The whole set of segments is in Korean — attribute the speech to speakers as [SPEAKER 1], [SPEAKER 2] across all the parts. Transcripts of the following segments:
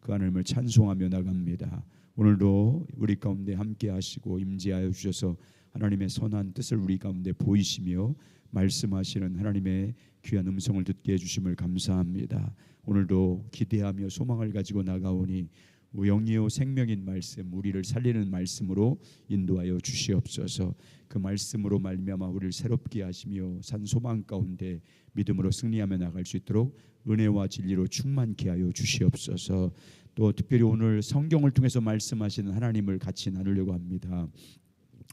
[SPEAKER 1] 그 하나님을 찬송하며 나갑니다. 오늘도 우리 가운데 함께 하시고 임재하여 주셔서 하나님의 선한 뜻을 우리 가운데 보이시며 말씀하시는 하나님의 귀한 음성을 듣게 해주심을 감사합니다. 오늘도 기대하며 소망을 가지고 나가오니 영이요 생명인 말씀, 우리를 살리는 말씀으로 인도하여 주시옵소서. 그 말씀으로 말미암아 우리를 새롭게 하시며 산 소망 가운데 믿음으로 승리하며 나갈 수 있도록 은혜와 진리로 충만케 하여 주시옵소서. 또 특별히 오늘 성경을 통해서 말씀하시는 하나님을 같이 나누려고 합니다.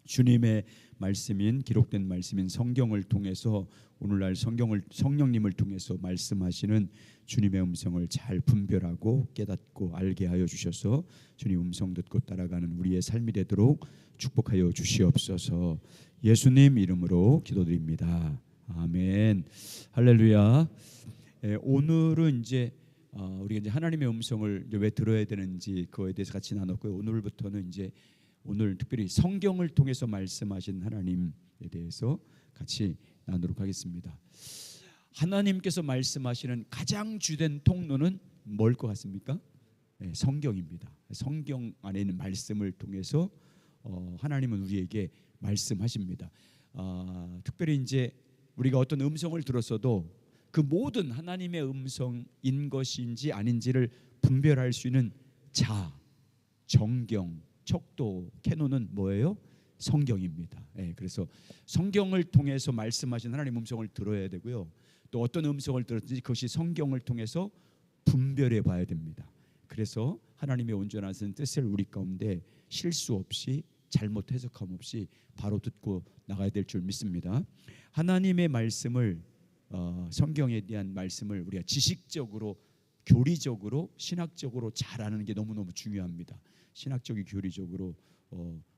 [SPEAKER 1] 주님의 말씀인 기록된 말씀인 성경을 통해서 오늘날 성령님을 통해서 말씀하시는 주님의 음성을 잘 분별하고 깨닫고 알게 하여 주셔서 주님 음성 듣고 따라가는 우리의 삶이 되도록 축복하여 주시옵소서. 예수님 이름으로 기도드립니다. 아멘. 할렐루야. 오늘은 이제 우리가 이제 하나님의 음성을 이제 왜 들어야 되는지 그거에 대해서 같이 나눴고요. 오늘부터는 이제 오늘 특별히 성경을 통해서 말씀하신 하나님에 대해서 같이 나누도록 하겠습니다. 하나님께서 말씀하시는 가장 주된 통로는 뭘 것 같습니까? 네, 성경입니다. 성경 안에 있는 말씀을 통해서 하나님은 우리에게 말씀하십니다. 특별히 이제 우리가 어떤 음성을 들었어도 그 모든 하나님의 음성인 것인지 아닌지를 분별할 수 있는 정경, 척도, 캐논은 뭐예요? 성경입니다. 그래서 성경을 통해서 말씀하신 하나님 음성을 들어야 되고요. 또 어떤 음성을 들었든지 그것이 성경을 통해서 분별해 봐야 됩니다. 그래서 하나님의 온전한 뜻을 우리 가운데 실수 없이 잘못 해석함 없이 바로 듣고 나가야 될 줄 믿습니다. 하나님의 말씀을 성경에 대한 말씀을 우리가 지식적으로, 교리적으로, 신학적으로 잘 아는 게 너무너무 중요합니다. 신학적인 교리적으로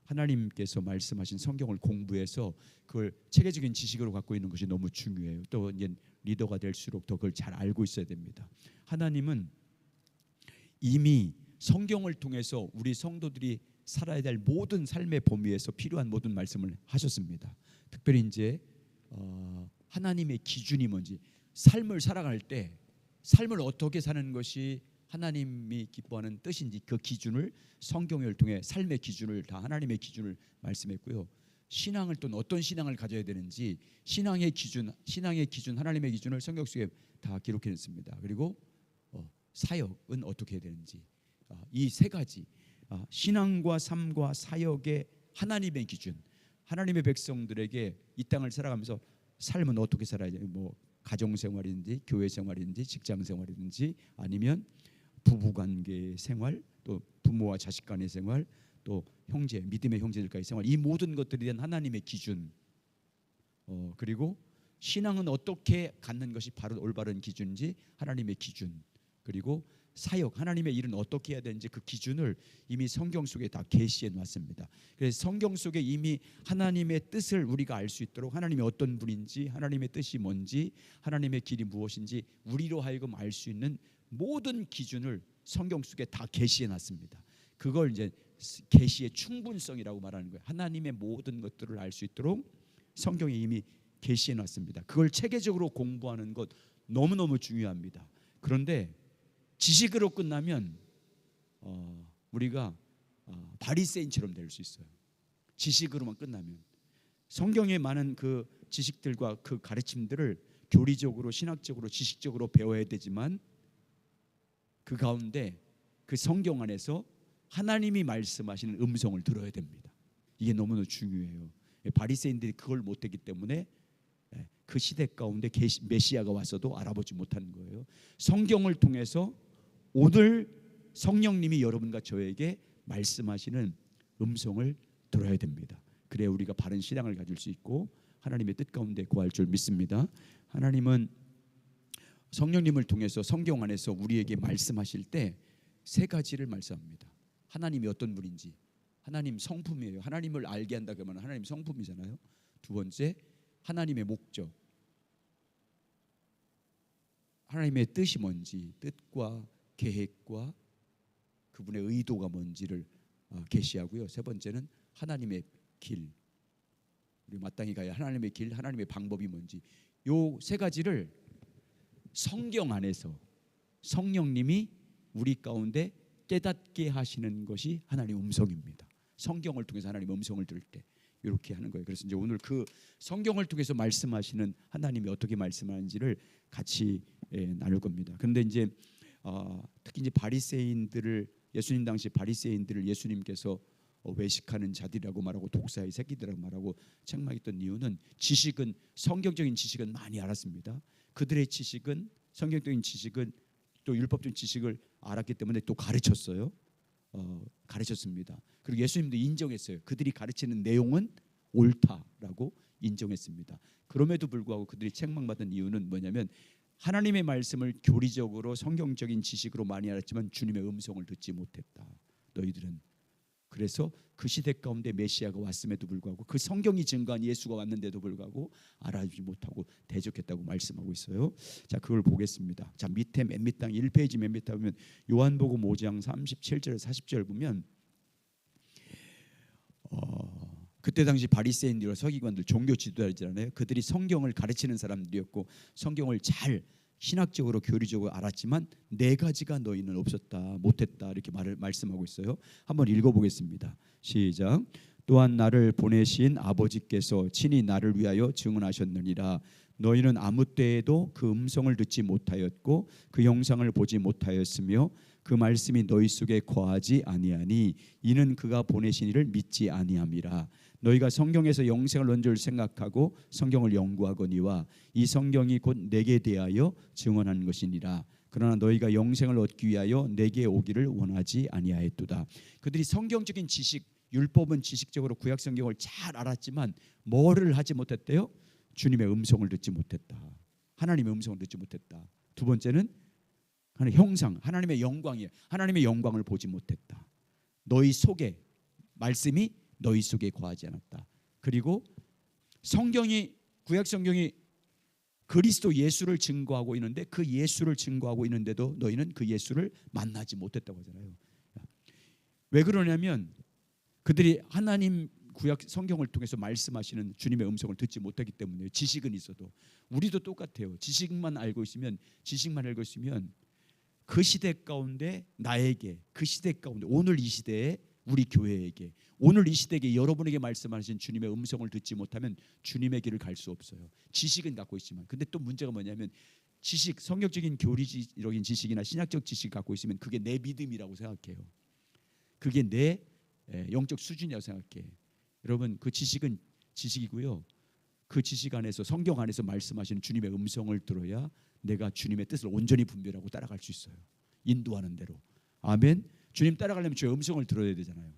[SPEAKER 1] 하나님께서 말씀하신 성경을 공부해서 그걸 체계적인 지식으로 갖고 있는 것이 너무 중요해요. 또 이제 리더가 될수록 더 그걸 잘 알고 있어야 됩니다. 하나님은 이미 성경을 통해서 우리 성도들이 살아야 될 모든 삶의 범위에서 필요한 모든 말씀을 하셨습니다. 특별히 이제 하나님의 기준이 뭔지, 삶을 살아갈 때 삶을 어떻게 사는 것이 하나님이 기뻐하는 뜻인지 그 기준을 성경을 통해 삶의 기준을 다 하나님의 기준을 말씀했고요. 신앙을 또 어떤 신앙을 가져야 되는지 신앙의 기준 하나님의 기준을 성경 속에 다 기록해냈습니다. 그리고 사역은 어떻게 해야 되는지 이 세 가지 신앙과 삶과 사역의 하나님의 기준, 하나님의 백성들에게 이 땅을 살아가면서 삶은 어떻게 살아야 되는지, 뭐 가정생활이든지 교회생활이든지 직장생활이든지 아니면 부부관계 생활, 또 부모와 자식 간의 생활, 또 형제, 믿음의 형제들과의 생활, 이 모든 것들에 대한 하나님의 기준, 그리고 신앙은 어떻게 갖는 것이 바로 올바른 기준인지 하나님의 기준, 그리고 사역, 하나님의 일은 어떻게 해야 되는지 그 기준을 이미 성경 속에 다 계시해 놨습니다. 그래서 성경 속에 이미 하나님의 뜻을 우리가 알 수 있도록 하나님이 어떤 분인지, 하나님의 뜻이 뭔지, 하나님의 길이 무엇인지 우리로 하여금 알 수 있는 모든 기준을 성경 속에 다 계시해 놨습니다. 그걸 이제 계시의 충분성이라고 말하는 거예요. 하나님의 모든 것들을 알 수 있도록 성경에 이미 계시해 놨습니다. 그걸 체계적으로 공부하는 것 너무너무 중요합니다. 그런데 지식으로 끝나면 우리가 바리새인처럼 될 수 있어요. 지식으로만 끝나면 성경에 많은 그 지식들과 그 가르침들을 교리적으로, 신학적으로, 지식적으로 배워야 되지만 그 가운데 그 성경 안에서 하나님이 말씀하시는 음성을 들어야 됩니다. 이게 너무나 중요해요. 바리새인들이 그걸 못했기 때문에 그 시대 가운데 메시아가 왔어도 알아보지 못한 거예요. 성경을 통해서 오늘 성령님이 여러분과 저에게 말씀하시는 음성을 들어야 됩니다. 그래야 우리가 바른 신앙을 가질 수 있고 하나님의 뜻 가운데 구할 줄 믿습니다. 하나님은 성령님을 통해서 성경 안에서 우리에게 말씀하실 때 세 가지를 말씀합니다. 하나님이 어떤 분인지, 하나님 성품이에요. 하나님을 알게 한다 그러면 하나님 성품이잖아요. 두 번째, 하나님의 목적, 하나님의 뜻이 뭔지, 뜻과 계획과 그분의 의도가 뭔지를 계시하고요. 세 번째는 하나님의 길, 우리 마땅히 가야 하나님의 길, 하나님의 방법이 뭔지, 요 세 가지를 성경 안에서 성령님이 우리 가운데 깨닫게 하시는 것이 하나님의 음성입니다. 성경을 통해서 하나님의 음성을 들을 때 이렇게 하는 거예요. 그래서 이제 오늘 그 성경을 통해서 말씀하시는 하나님이 어떻게 말씀하는지를 같이 나눌 겁니다. 그런데 이제 특히 이제 바리새인들을, 예수님 당시 바리새인들을 예수님께서 외식하는 자들이라고 말하고 독사의 새끼들이라고 말하고 책망했던 이유는, 지식은, 성경적인 지식은 많이 알았습니다. 그들의 지식은, 성경적인 지식은, 또 율법적인 지식을 알았기 때문에 또 가르쳤어요. 가르쳤습니다. 그리고 예수님도 인정했어요. 그들이 가르치는 내용은 옳다라고 인정했습니다. 그럼에도 불구하고 그들이 책망받은 이유는 뭐냐면, 하나님의 말씀을 교리적으로 성경적인 지식으로 많이 알았지만 주님의 음성을 듣지 못했다. 너희들은. 그래서 그 시대 가운데 메시아가 왔음에도 불구하고, 그 성경이 증거한 예수가 왔는데도 불구하고 알아주지 못하고 대적했다고 말씀하고 있어요. 자, 그걸 보겠습니다. 자, 밑에 맨 밑 당 1페이지 맨 밑에 보면 요한복음 5장 37절 40절 보면, 그때 당시 바리새인들과 서기관들, 종교 지도자들이잖아요. 그들이 성경을 가르치는 사람들이었고 성경을 잘 신학적으로 교리적으로 알았지만 네 가지가 너희는 없었다, 못했다, 이렇게 말씀하고 있어요. 한번 읽어보겠습니다. 시작. 또한 나를 보내신 아버지께서 친히 나를 위하여 증언하셨느니라. 너희는 아무 때에도 그 음성을 듣지 못하였고 그 형상을 보지 못하였으며 그 말씀이 너희 속에 거하지 아니하니 이는 그가 보내신 이를 믿지 아니함이라. 너희가 성경에서 영생을 얻은 줄 생각하고 성경을 연구하거니와 이 성경이 곧 내게 대하여 증언한 것이니라. 그러나 너희가 영생을 얻기 위하여 내게 오기를 원하지 아니하였도다. 그들이 성경적인 지식, 율법은 지식적으로 구약 성경을 잘 알았지만 뭐를 하지 못했대요? 주님의 음성을 듣지 못했다. 하나님의 음성을 듣지 못했다. 두 번째는 형상, 하나님의 영광이에요. 하나님의 영광을 보지 못했다. 너희 속에, 말씀이 너희 속에 거하지 않았다. 그리고 성경이, 구약 성경이 그리스도 예수를 증거하고 있는데 그 예수를 증거하고 있는데도 너희는 그 예수를 만나지 못했다고 하잖아요. 왜 그러냐면 그들이 하나님 구약 성경을 통해서 말씀하시는 주님의 음성을 듣지 못하기 때문에. 지식은 있어도. 우리도 똑같아요. 지식만 알고 있으면 그 시대 가운데 나에게, 그 시대 가운데 오늘 이 시대에 우리 교회에게, 오늘 이 시대에 여러분에게 말씀하신 주님의 음성을 듣지 못하면 주님의 길을 갈 수 없어요. 지식은 갖고 있지만. 근데 또 문제가 뭐냐면, 지식, 성경적인 교리적인 지식이나 신학적 지식을 갖고 있으면 그게 내 믿음이라고 생각해요. 그게 내 영적 수준이라고 생각해. 여러분, 그 지식은 지식이고요. 그 지식 안에서, 성경 안에서 말씀하시는 주님의 음성을 들어야 내가 주님의 뜻을 온전히 분별하고 따라갈 수 있어요. 인도하는 대로. 아멘. 주님 따라가려면 주의 음성을 들어야 되잖아요.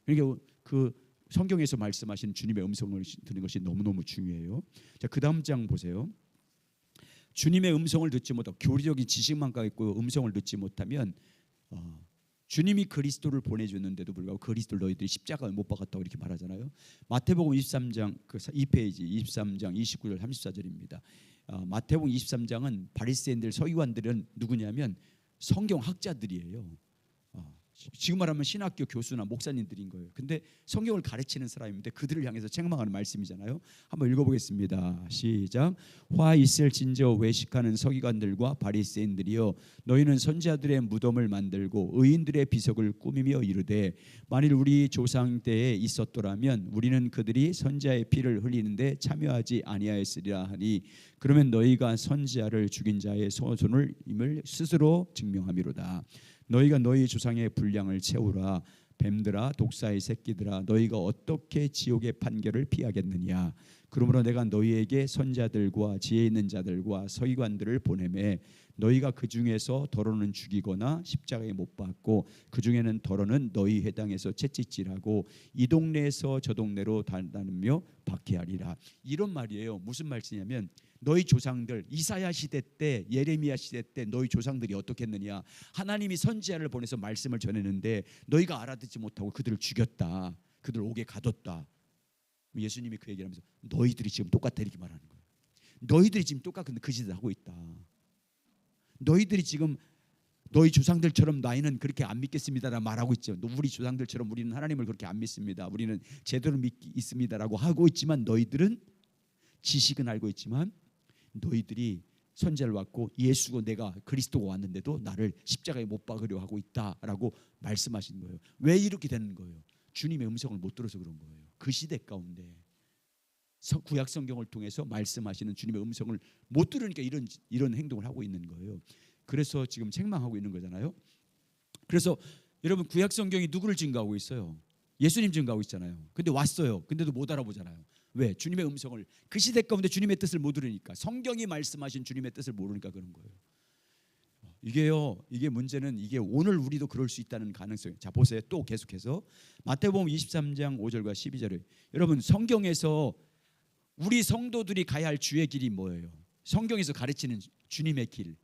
[SPEAKER 1] 그러니까 그 성경에서 말씀하시는 주님의 음성을 듣는 것이 너무너무 중요해요. 자, 그 다음 장 보세요. 주님의 음성을 듣지 못하고 교리적인 지식만 갖고 음성을 듣지 못하면 주님이 그리스도를 보내줬는데도 불구하고 그리스도를 너희들이 십자가에 못 박았다고 이렇게 말하잖아요. 마태복음 23장 그 2페이지 23장 29절 34절입니다. 마태복음 23장은 바리새인들, 서기관들은 누구냐면 성경학자들이에요. 지금 말하면 신학교 교수나 목사님들인 거예요. 근데 성경을 가르치는 사람인데 그들을 향해서 책망하는 말씀이잖아요. 한번 읽어보겠습니다. 시작. 화 있을진저 외식하는 서기관들과 바리새인들이여, 너희는 선지자들의 무덤을 만들고 의인들의 비석을 꾸미며 이르되, 만일 우리 조상 때에 있었더라면 우리는 그들이 선지자의 피를 흘리는데 참여하지 아니하였으리라 하니, 그러면 너희가 선지자를 죽인 자의 손을 임을 스스로 증명함이로다. 너희가 너희 조상의 분량을 채우라. 뱀들아, 독사의 새끼들아, 너희가 어떻게 지옥의 판결을 피하겠느냐. 그러므로 내가 너희에게 선자들과 지혜 있는 자들과 서기관들을 보내매 너희가 그 중에서 더러는 죽이거나 십자가에 못 박고 그 중에는 더러는 너희 회당에서 채찍질하고 이 동네에서 저 동네로 다니며 박해하리라. 이런 말이에요. 무슨 말씀이냐면, 너희 조상들, 이사야 시대 때, 예레미야 시대 때 너희 조상들이 어떻게 했느냐. 하나님이 선지자를 보내서 말씀을 전했는데 너희가 알아듣지 못하고 그들을 죽였다. 그들을 옥에 가뒀다. 예수님이 그 얘기를 하면서 너희들이 지금 똑같다 이렇게 말하는 거예요. 너희들이 지금 똑같은 그 짓을 하고 있다. 너희들이 지금 너희 조상들처럼 나이는 그렇게 안 믿겠습니다라고 말하고 있죠. 우리 조상들처럼 우리는 하나님을 그렇게 안 믿습니다. 우리는 제대로 믿습니다라고 하고 있지만, 너희들은 지식은 알고 있지만 너희들이 선지자를 왔고 예수고 내가 그리스도가 왔는데도 나를 십자가에 못 박으려 하고 있다라고 말씀하신 거예요. 왜 이렇게 되는 거예요? 주님의 음성을 못 들어서 그런 거예요. 그 시대 가운데 구약 성경을 통해서 말씀하시는 주님의 음성을 못 들으니까 이런 행동을 하고 있는 거예요. 그래서 지금 책망하고 있는 거잖아요. 그래서 여러분 구약 성경이 누구를 증거하고 있어요? 예수님 증거하고 있잖아요. 근데 왔어요. 근데도 못 알아보잖아요. 왜? 주님의 음성을 그 시대 가운데 주님의 뜻을 못 들으니까, 성경이 말씀하신 주님의 뜻을 모르니까 그런 거예요. 이게 문제는 이게 오늘 우리도 그럴 수 있다는 가능성이. 자 보세요. 또 계속해서 마태복음 23장 5절과 12절에 여러분 성경에서 우리 성도들이 가야 할 주의 길이 뭐예요? 성경에서 가르치는 주님의 길,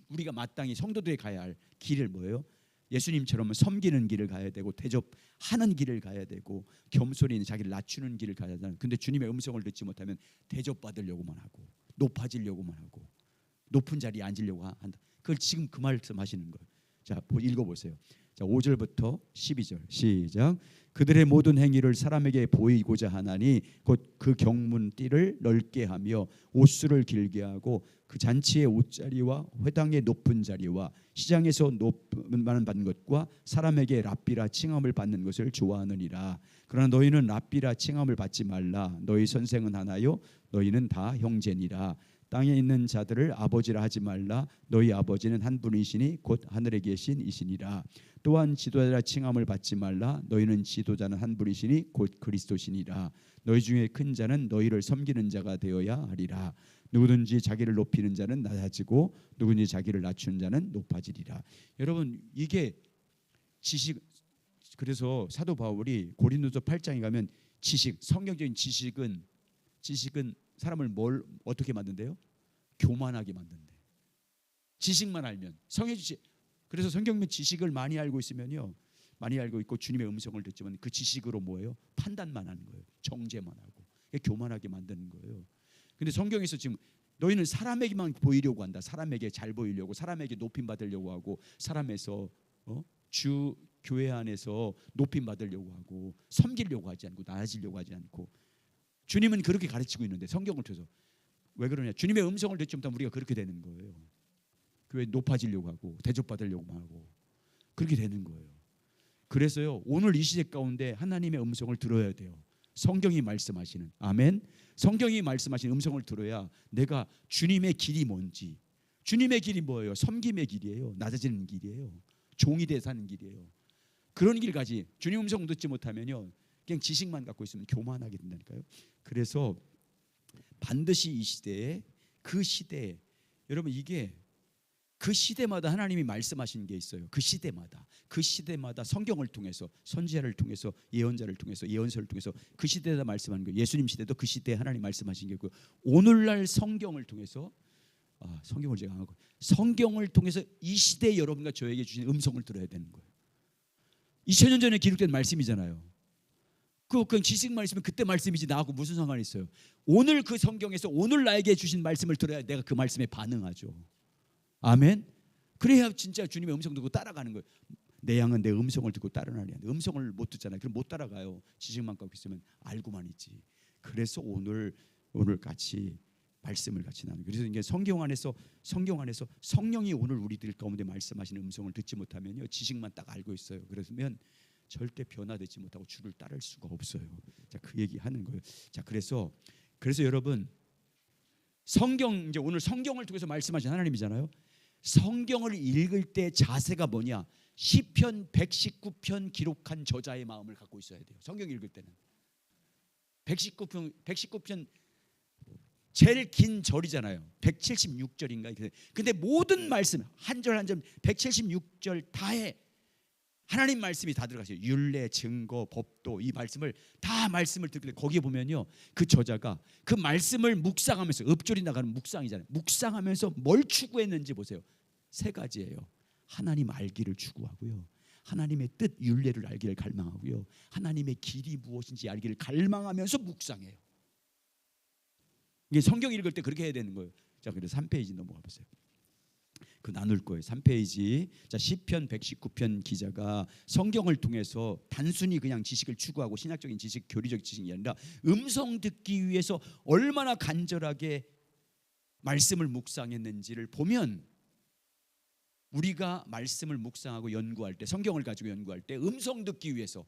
[SPEAKER 1] 우리가 마땅히 성도들이 가야 할 길을 뭐예요? 예수님처럼 섬기는 길을 가야 되고 대접하는 길을 가야 되고 겸손히 있는 자기를 낮추는 길을 가야 되는. 근데 주님의 음성을 듣지 못하면 대접받으려고만 하고 높아지려고만 하고 높은 자리에 앉으려고 한다. 그걸 지금 그 말씀하시는 거예요. 자 읽어보세요. 자 5절부터 12절 시작. 그들의 모든 행위를 사람에게 보이고자 하나니 곧 그 경문띠를 넓게 하며 옷수를 길게 하고 그 잔치의 옷자리와 회당의 높은 자리와 시장에서 높은 만 받는 것과 사람에게 랍비라 칭함을 받는 것을 좋아하느니라. 그러나 너희는 랍비라 칭함을 받지 말라. 너희 선생은 하나요 너희는 다 형제니라. 땅에 있는 자들을 아버지라 하지 말라. 너희 아버지는 한 분이시니 곧 하늘에 계신 이시니라. 또한 지도자라 칭함을 받지 말라. 너희는 지도자는 한 분이시니 곧 그리스도시니라. 너희 중에 큰 자는 너희를 섬기는 자가 되어야 하리라. 누구든지 자기를 높이는 자는 낮아지고 누구든지 자기를 낮추는 자는 높아지리라. 여러분 이게 지식. 그래서 사도 바울이 고린도서 8장에 가면 지식, 성경적인 지식은 사람을 어떻게 만든대요? 교만하게 만든대. 지식만 알면 성의 지식. 그래서 성경의 지식을 많이 알고 있으면요, 많이 알고 있고 주님의 음성을 듣지만 그 지식으로 뭐예요? 판단만 하는 거예요. 정죄만 하고 교만하게 만드는 거예요. 근데 성경에서 지금 너희는 사람에게만 보이려고 한다. 사람에게 잘 보이려고, 사람에게 높임 받으려고 하고, 사람에서 주 교회 안에서 높임 받으려고 하고, 섬기려고 하지 않고, 나아지려고 하지 않고. 주님은 그렇게 가르치고 있는데 성경을 통해서 왜 그러냐? 주님의 음성을 듣지 못하면 우리가 그렇게 되는 거예요. 교회 높아지려고 하고 대접받으려고 하고 그렇게 되는 거예요. 그래서요 오늘 이 시대 가운데 하나님의 음성을 들어야 돼요. 성경이 말씀하시는, 아멘. 성경이 말씀하시는 음성을 들어야 내가 주님의 길이 뭔지. 주님의 길이 뭐예요? 섬김의 길이에요. 낮아지는 길이에요. 종이 돼 사는 길이에요. 그런 길까지 주님 음성 듣지 못하면요 그냥 지식만 갖고 있으면 교만하게 된다니까요. 그래서 반드시 이 시대에, 그 시대에, 여러분 이게 그 시대마다 하나님이 말씀하신 게 있어요. 그 시대마다 성경을 통해서, 선지자를 통해서, 예언자를 통해서, 예언서를 통해서 그 시대에 말씀하는 거예요. 예수님 시대도 그 시대에 하나님 말씀하신 게 있고요. 오늘날 성경을 통해서 성경을 제가 안 하고 성경을 통해서 이 시대에 여러분과 저에게 주신 음성을 들어야 되는 거예요. 2000년 전에 기록된 말씀이잖아요. 그냥 지식만 있으면 그때 말씀이지 나하고 무슨 상관이 있어요. 오늘 그 성경에서 오늘 나에게 주신 말씀을 들어야 내가 그 말씀에 반응하죠. 아멘. 그래야 진짜 주님의 음성 듣고 따라가는 거예요. 내 양은 내 음성을 듣고 따르나니. 음성을 못 듣잖아요. 그럼 못 따라가요. 지식만 갖고 있으면 알고만 있지. 그래서 오늘 같이 말씀을 같이 나누는. 그래서 이게 성경 안에서 성령이 오늘 우리들 가운데 말씀하시는 음성을 듣지 못하면요 지식만 딱 알고 있어요. 그러면 절대 변화되지 못하고 주를 따를 수가 없어요. 자, 그 얘기 하는 거예요. 자, 그래서 여러분 성경, 이제 오늘 성경을 통해서 말씀하신 하나님이잖아요. 성경을 읽을 때 자세가 뭐냐? 시편 119편 기록한 저자의 마음을 갖고 있어야 돼요. 성경 읽을 때는 119편 제일 긴 절이잖아요. 176절인가. 근데 모든 말씀 한 절 한 절 176절 다에 하나님 말씀이 다 들어가세요. 율례, 증거, 법도, 이 말씀을 듣는데 거기에 보면요 그 저자가 그 말씀을 묵상하면서, 읍조리 나가는 묵상이잖아요. 묵상하면서 뭘 추구했는지 보세요. 세 가지예요. 하나님 알기를 추구하고요, 하나님의 뜻 율례를 알기를 갈망하고요, 하나님의 길이 무엇인지 알기를 갈망하면서 묵상해요. 이게 성경 읽을 때 그렇게 해야 되는 거예요. 자, 그래서 3페이지 넘어가 보세요. 그 나눌 거예요. 3페이지. 자, 시편 119편 기자가 성경을 통해서 단순히 그냥 지식을 추구하고 신학적인 지식, 교리적 지식이 아니라 음성 듣기 위해서 얼마나 간절하게 말씀을 묵상했는지를 보면 우리가 말씀을 묵상하고 연구할 때, 성경을 가지고 연구할 때 음성 듣기 위해서,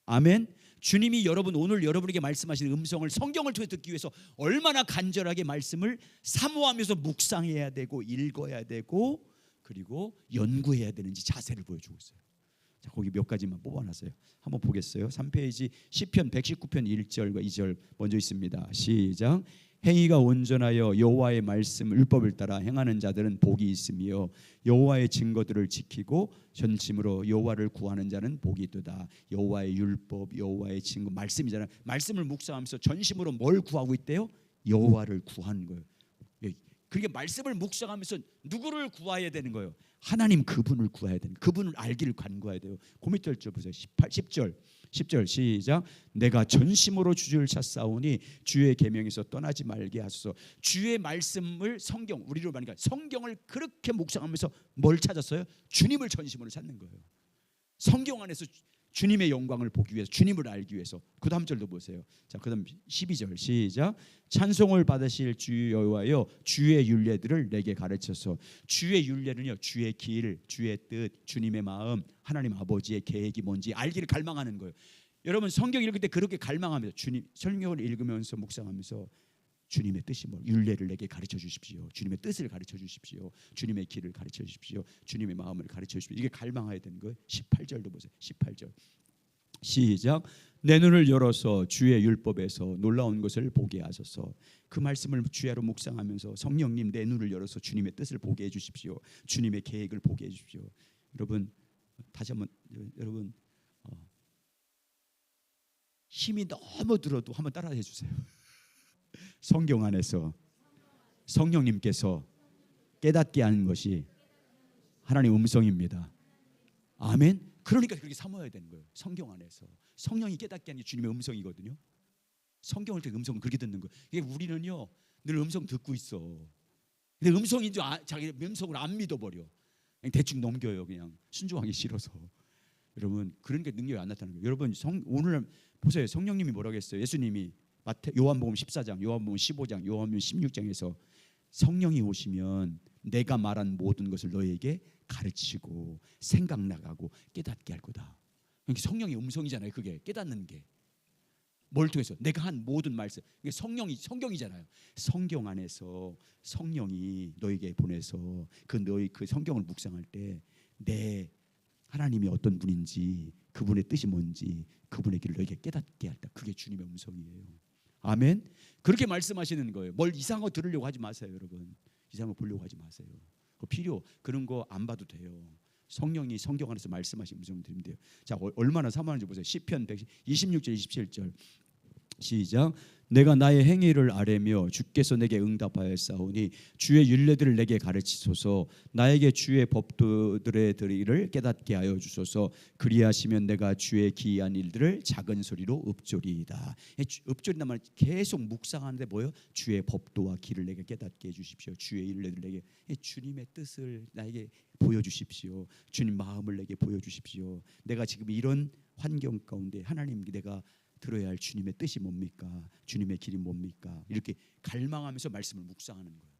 [SPEAKER 1] 아멘, 주님이 오늘 여러분에게 말씀하시는 음성을 성경을 통해 듣기 위해서 얼마나 간절하게 말씀을 사모하면서 묵상해야 되고 읽어야 되고 그리고 연구해야 되는지 자세를 보여주고 있어요. 자, 거기 몇 가지만 뽑아놨어요. 한번 보겠어요. 3페이지 시편 119편 1절과 2절 먼저 있습니다. 시작. 행위가 온전하여 여호와의 말씀 율법을 따라 행하는 자들은 복이 있으며 여호와의 증거들을 지키고 전심으로 여호와를 구하는 자는 복이 있도다. 여호와의 율법, 여호와의 증거, 말씀이잖아요. 말씀을 묵상하면서 전심으로 뭘 구하고 있대요? 여호와를 구하는 거예요. 그러니까 말씀을 묵상하면서 누구를 구해야 되는 거예요? 하나님 그분을 구해야 되는, 그분을 알기를 간구해야 돼요. 그 밑에 절 보세요. 10절 시작. 내가 전심으로 주를 찾사오니 주의 계명에서 떠나지 말게 하소서. 주의 말씀을 성경, 우리로 말하니까 성경을 그렇게 묵상하면서 뭘 찾았어요? 주님을 전심으로 찾는 거예요. 성경 안에서 주님의 영광을 보기 위해서, 주님을 알기 위해서. 그 다음 절도 보세요. 자, 그 다음 12절 시작. 찬송을 받으실 주 여호와여 주의 율례들을 내게 가르쳐서. 주의 율례는요, 주의 길, 주의 뜻, 주님의 마음, 하나님 아버지의 계획이 뭔지 알기를 갈망하는 거예요. 여러분 성경 읽을 때 그렇게 갈망하면서, 주님 성경을 읽으면서 묵상하면서 주님의 뜻이 뭐, 율례를 내게 가르쳐 주십시오. 주님의 뜻을 가르쳐 주십시오. 주님의 길을 가르쳐 주십시오. 주님의 마음을 가르쳐 주십시오. 이게 갈망해야 되는 거예요. 18절도 보세요. 18절 시작. 내 눈을 열어서 주의 율법에서 놀라운 것을 보게 하소서. 그 말씀을 주야로 묵상하면서 성령님 내 눈을 열어서 주님의 뜻을 보게 해 주십시오. 주님의 계획을 보게 해 주십시오. 여러분 다시 한번, 여러분 힘이 너무 들어도 한번 따라해 주세요. 성경 안에서 성령님께서 깨닫게 하는 것이 하나님의 음성입니다. 아멘. 그러니까 그렇게 사모해야 되는 거예요. 성경 안에서 성령이 깨닫게 하는 게 주님의 음성이거든요. 성경을 통해 음성을 그렇게 듣는 거예요. 이게 우리는요 늘 음성 듣고 있어. 근데 음성인 줄 자기 음성을 안 믿어버려. 그냥 대충 넘겨요. 그냥 순종하기 싫어서. 여러분 그러니까 능력이 안 나타나는 거예요. 여러분 오늘 보세요. 성령님이 뭐라고 했어요? 예수님이 요한복음 14장, 요한복음 15장, 요한복음 16장에서 성령이 오시면 내가 말한 모든 것을 너에게 가르치고 생각나가고 깨닫게 할 거다. 그러니까 성령의 음성이잖아요. 그게 깨닫는 게. 뭘 통해서? 내가 한 모든 말씀. 성경이잖아요. 성경 안에서 성령이 너에게 보내서 너희 그 성경을 묵상할 때 내 하나님이 어떤 분인지, 그분의 뜻이 뭔지, 그분의 길을 너에게 깨닫게 할다. 그게 주님의 음성이에요. 아멘. 그렇게 말씀하시는 거예요. 뭘 이상한 거 들으려고 하지 마세요, 여러분. 이상한 거 보려고 하지 마세요. 그런 거 안 봐도 돼요. 성령이 성경 안에서 말씀하신 음성 들으면 돼요. 자, 얼마나 사모하는지 보세요. 시편 126절 27절 시작. 내가 나의 행위를 아뢰며 주께서 내게 응답하였사오니 주의 율례들을 내게 가르치소서. 나에게 주의 법도들의 들이를 깨닫게 하여 주소서. 그리하시면 내가 주의 기이한 일들을 작은 소리로 읊조리이다. 읊조린단 말 계속 묵상하는데 뭐요? 주의 법도와 길을 내게 깨닫게 해주십시오. 주의 율례들을 내게, 주님의 뜻을 나에게 보여주십시오. 주님 마음을 내게 보여주십시오. 내가 지금 이런 환경 가운데 하나님 내가 들어야 할 주님의 뜻이 뭡니까? 주님의 길이 뭡니까? 이렇게 갈망하면서 말씀을 묵상하는 거예요.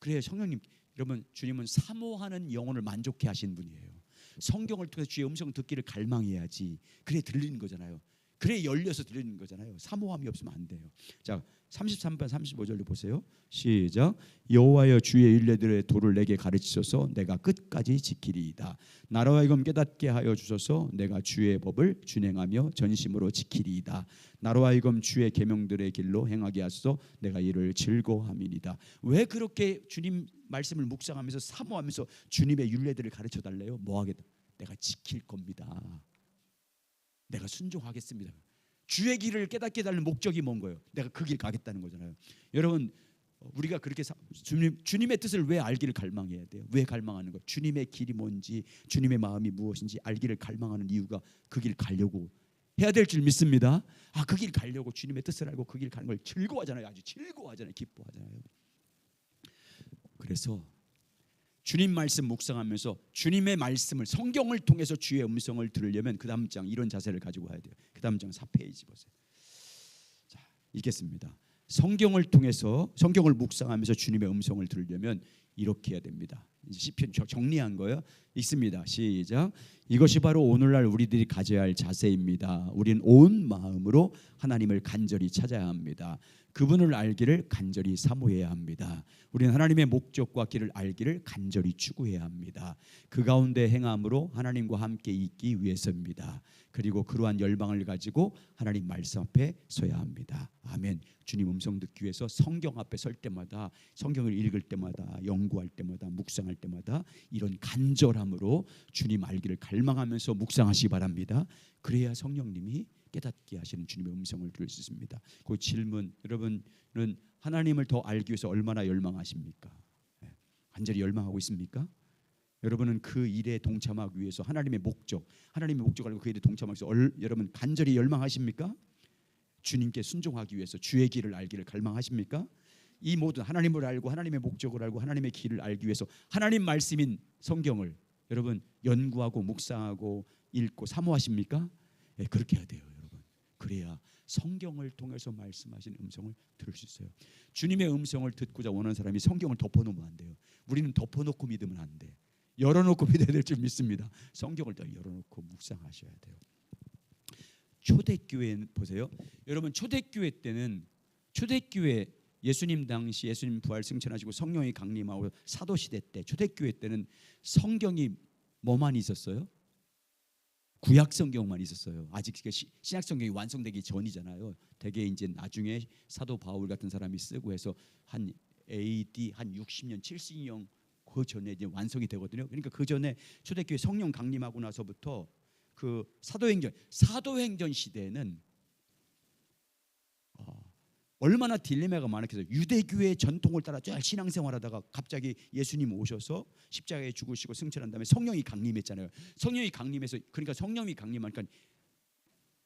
[SPEAKER 1] 그래야 성령님, 여러분 주님은 사모하는 영혼을 만족해 하신 분이에요. 성경을 통해서 주의 음성 듣기를 갈망해야지. 그래 들리는 거잖아요. 그래 열려서 들리는 거잖아요. 사모함이 없으면 안 돼요. 자, 33편 35절로 보세요. 시작. 여호와여 주의 율례들의 도를 내게 가르치소서. 내가 끝까지 지키리이다. 나로 하여금 깨닫게 하여 주소서. 내가 주의 법을 준행하며 전심으로 지키리이다. 나로 하여금 주의 계명들의 길로 행하게 하소서. 내가 이를 즐거워함이니이다. 왜 그렇게 주님 말씀을 묵상하면서 사모하면서 주님의 율례들을 가르쳐 달래요? 뭐 하겠다? 내가 지킬 겁니다. 내가 순종하겠습니다. 주의 길을 깨닫게 해달라는 목적이 뭔 거예요? 내가 그 길 가겠다는 거잖아요. 여러분 우리가 그렇게 주님의 뜻을 왜 알기를 갈망해야 돼요? 왜 갈망하는 거예요? 주님의 길이 뭔지, 주님의 마음이 무엇인지 알기를 갈망하는 이유가 그 길 가려고 해야 될 줄 믿습니다. 그 길 가려고 주님의 뜻을 알고 그 길 가는 걸 즐거워하잖아요. 아주 즐거워하잖아요. 기뻐하잖아요. 그래서 주님 말씀 묵상하면서 주님의 말씀을, 성경을 통해서 주의 음성을 들으려면 그 다음 장 이런 자세를 가지고 와야 돼요. 그 다음 장 4페이지 보세요. 자, 읽겠습니다. 성경을 통해서 성경을 묵상하면서 주님의 음성을 들으려면 이렇게 해야 됩니다. 시편 정리한 거예요. 읽습니다. 시작. 이것이 바로 오늘날 우리들이 가져야 할 자세입니다. 우리는 온 마음으로 하나님을 간절히 찾아야 합니다. 그분을 알기를 간절히 사모해야 합니다. 우리는 하나님의 목적과 길을 알기를 간절히 추구해야 합니다. 그 가운데 행함으로 하나님과 함께 있기 위해서입니다. 그리고 그러한 열망을 가지고 하나님 말씀 앞에 서야 합니다. 아멘. 주님 음성 듣기 위해서 성경 앞에 설 때마다, 성경을 읽을 때마다, 연구할 때마다, 묵상할 때마다 이런 간절함으로 주님 알기를 갈망하면서 묵상하시기 바랍니다. 그래야 성령님이 깨닫게 하시는 주님의 음성을 들을 수 있습니다. 그 질문, 여러분은 하나님을 더 알기 위해서 얼마나 열망하십니까? 간절히 열망하고 있습니까? 여러분은 그 일에 동참하기 위해서 하나님의 목적을 알고 그 일에 동참하기 위해서 여러분 간절히 열망하십니까? 주님께 순종하기 위해서 주의 길을 알기를 갈망하십니까? 이 모든 하나님을 알고 하나님의 목적을 알고 하나님의 길을 알기 위해서 하나님 말씀인 성경을 여러분 연구하고 묵상하고 읽고 사모하십니까? 네, 그렇게 해야 돼요, 여러분. 그래야 성경을 통해서 말씀하신 음성을 들을 수 있어요. 주님의 음성을 듣고자 원하는 사람이 성경을 덮어놓으면 안 돼요. 우리는 덮어놓고 믿으면 안 돼. 열어놓고 믿어야 될 줄 믿습니다. 성경을 다 열어놓고 묵상하셔야 돼요. 초대교회 보세요. 여러분 초대교회 때는 예수님 당시 예수님 부활 승천하시고 성령이 강림하고 사도시대 때 초대교회 때는 성경이 뭐만 있었어요? 구약성경만 있었어요. 아직 신약성경이 완성되기 전이잖아요. 되게 이제 나중에 사도 바울 같은 사람이 쓰고 해서 한 AD 한 60년 70년 그 전에 이제 완성이 되거든요. 그러니까 그 전에 초대교회 성령 강림하고 나서부터 그 사도행전 시대에는 얼마나 딜레마가 많았겠어요. 유대교의 전통을 따라 쭉 신앙생활하다가 갑자기 예수님 오셔서 십자가에 죽으시고 승천한 다음에 성령이 강림했잖아요. 성령이 강림해서 그러니까 성령이 강림하니까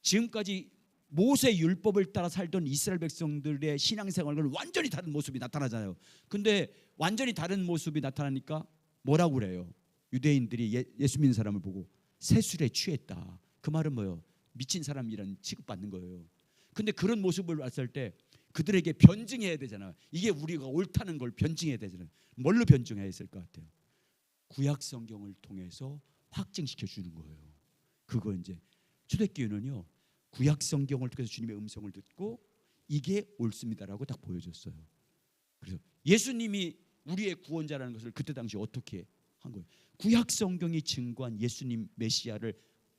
[SPEAKER 1] 지금까지 모세 율법을 따라 살던 이스라엘 백성들의 신앙생활과는 완전히 다른 모습이 나타나잖아요. 근데 완전히 다른 모습이 나타나니까 뭐라고 그래요? 유대인들이 예수 믿는 사람을 보고 세술에 취했다. 그 말은 뭐예요? 미친 사람이라는 취급받는 거예요. 근데 그런 모습을 봤을 때 그들에게 변증해야 되잖아요. 이게 우리가 옳다는 걸 변증해야 되잖아요. 뭘로 변증해야 했을 것 같아요? 구약 성경을 통해서 확증시켜 주는 거예요. 그거 이제 초대교회는요. 구약 성경을 통해서 주님의 음성을 듣고 이게 옳습니다라고 딱 보여줬어요. 그래서 예수님이 우리의 구원자라는 것을 그때 당시 어떻게 한 거예요? 구약 성경이 증거한 예수님 메시아를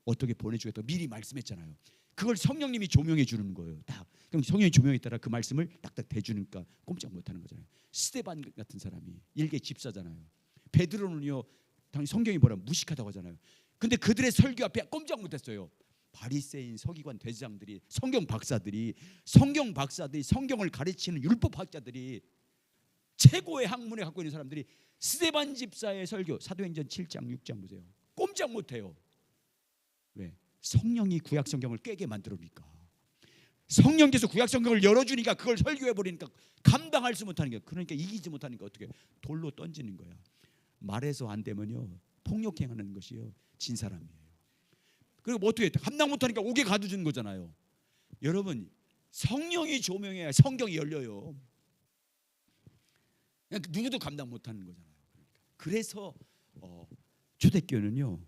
[SPEAKER 1] 어떻게 보내주겠다고 미리 말씀했잖아요. 그걸 성령님이 조명해 주는 거예요. 딱 그럼 성령이 조명에 따라 그 말씀을 딱딱 대주니까 꼼짝 못하는 거잖아요. 스데반 같은 사람이 일개 집사잖아요. 베드로는요, 당연히 성경이 뭐라 무식하다고 하잖아요. 근데 그들의 설교 앞에 꼼짝 못했어요. 바리새인, 서기관, 대제장들이 성경 박사들이 성경을 가르치는 율법학자들이 최고의 학문에 갖고 있는 사람들이 스데반 집사의 설교 사도행전 7장 6장 보세요. 꼼짝 못해요. 왜? 성령이 구약 성경을 꿰게 만들어니까. 성령께서 구약 성경을 열어주니까 그걸 설교해 버리니까 감당할 수 못하는 거야. 그러니까 이기지 못하니까 어떻게 돌로 던지는 거야. 말해서 안 되면요 폭력행하는 것이요 진 사람이에요. 그리고 뭐 어떻게 감당 못하니까 옥에 가두는 거잖아요. 여러분 성령이 조명해야 성경이 열려요. 그냥 누구도 감당 못하는 거잖아요. 그래서 초대교회는요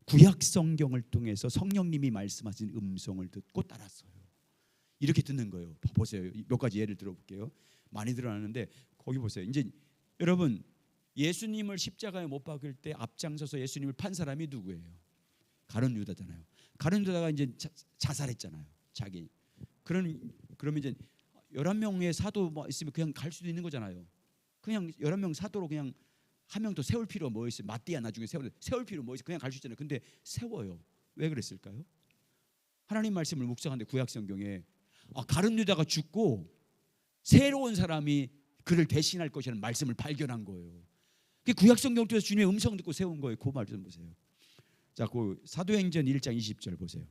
[SPEAKER 1] 구약 성경을 통해서 성령님이 말씀하신 음성을 듣고 따랐어요. 이렇게 듣는 거예요. 보세요. 몇 가지 예를 들어볼게요. 많이 들어놨는데 거기 보세요. 이제 여러분 예수님을 십자가에 못 박을 때 앞장서서 예수님을 판 사람이 누구예요? 가룟 유다잖아요. 가룟 유다가 이제 자살했잖아요. 자기. 그러면 이제 11명의 사도 뭐 있으면 그냥 갈 수도 있는 거잖아요. 그냥 11명 사도로 그냥 한 명 더 세울 필요가 뭐 있어요? 마띠아 나중에 세울 필요 뭐 있어요? 그냥 갈 수 있잖아요. 근데 세워요. 왜 그랬을까요? 하나님 말씀을 묵상하는데 구약 성경에 가룟 유다가 죽고 새로운 사람이 그를 대신할 것이라는 말씀을 발견한 거예요. 그 구약 성경을 통해서 주님의 음성 듣고 세운 거예요. 그 말 좀 보세요. 자, 그 사도행전 1장 20절 보세요.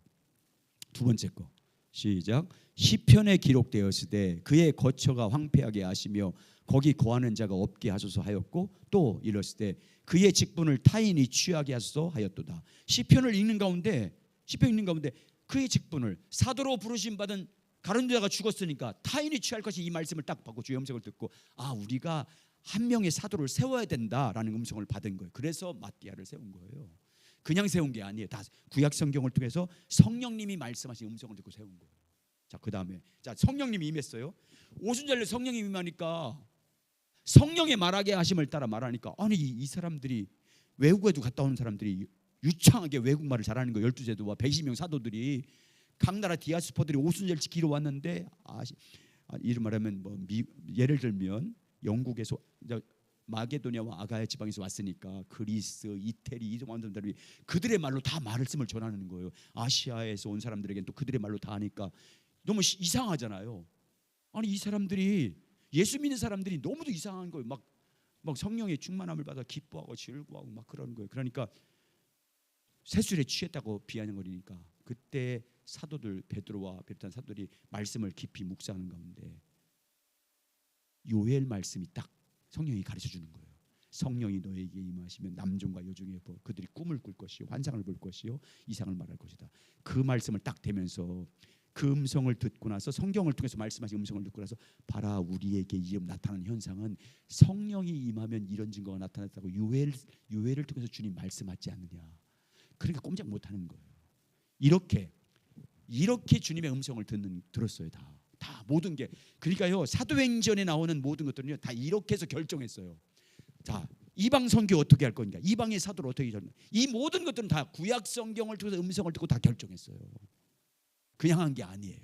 [SPEAKER 1] 두 번째 거. 시작. 시편에 기록되었으되 그의 거처가 황폐하게 하시며 거기 거하는 자가 없게 하소서 하였고 또 이르시되 그의 직분을 타인이 취하게 하소서 하였도다. 시편을 읽는 가운데 그의 직분을 사도로 부르심 받은 가룟 유다가 죽었으니까 타인이 취할 것이 이 말씀을 딱 받고 주의 음성을 듣고 우리가 한 명의 사도를 세워야 된다라는 음성을 받은 거예요. 그래서 마띠아를 세운 거예요. 그냥 세운 게 아니에요. 다 구약 성경을 통해서 성령님이 말씀하신 음성을 듣고 세운 거예요. 자, 그다음에 성령님이 임했어요. 오순절에 성령님이 임하니까 성령의 말하게 하심을 따라 말하니까 아니 이 사람들이 외국에도 갔다 오는 사람들이 유창하게 외국말을 잘하는 거예요. 12제도와 120명 사도들이 각 나라 디아스포들이 오순절 지키러 왔는데 이름 말하면 예를 들면 영국에서 마게도냐와 아가야 지방에서 왔으니까 그리스, 이태리 이런 사람들이 그들의 말로 다 말씀을 전하는 거예요. 아시아에서 온 사람들에게는 또 그들의 말로 다 하니까 너무 이상하잖아요. 아니 이 사람들이 예수 믿는 사람들이 너무도 이상한 거예요. 막 성령의 충만함을 받아 기뻐하고 즐거워하고 막 그러는 거예요. 그러니까 세술에 취했다고 비아냥거리니까 그때 사도들 베드로와 비롯한 사도들이 말씀을 깊이 묵상하는 가운데 요엘 말씀이 딱 성령이 가르쳐 주는 거예요. 성령이 너에게 임하시면 남종과 여종의 그들이 꿈을 꿀 것이요 환상을 볼 것이요 이상을 말할 것이다. 그 말씀을 딱 대면서 그 음성을 듣고 나서 성경을 통해서 말씀하신 음성을 듣고 나서 봐라 우리에게 이름 나타나는 현상은 성령이 임하면 이런 증거가 나타났다고 요엘을 통해서 주님 말씀하지 않느냐. 그러니까 꼼짝 못하는 거예요. 이렇게 주님의 음성을 들었어요. 다 모든 게. 그러니까요 사도행전에 나오는 모든 것들은요 다 이렇게 해서 결정했어요. 자, 이방 선교 어떻게 할 건가, 이방의 사도를 어떻게 할 건가, 이 모든 것들은 다 구약 성경을 통해서 음성을 듣고 다 결정했어요. 그냥 한 게 아니에요.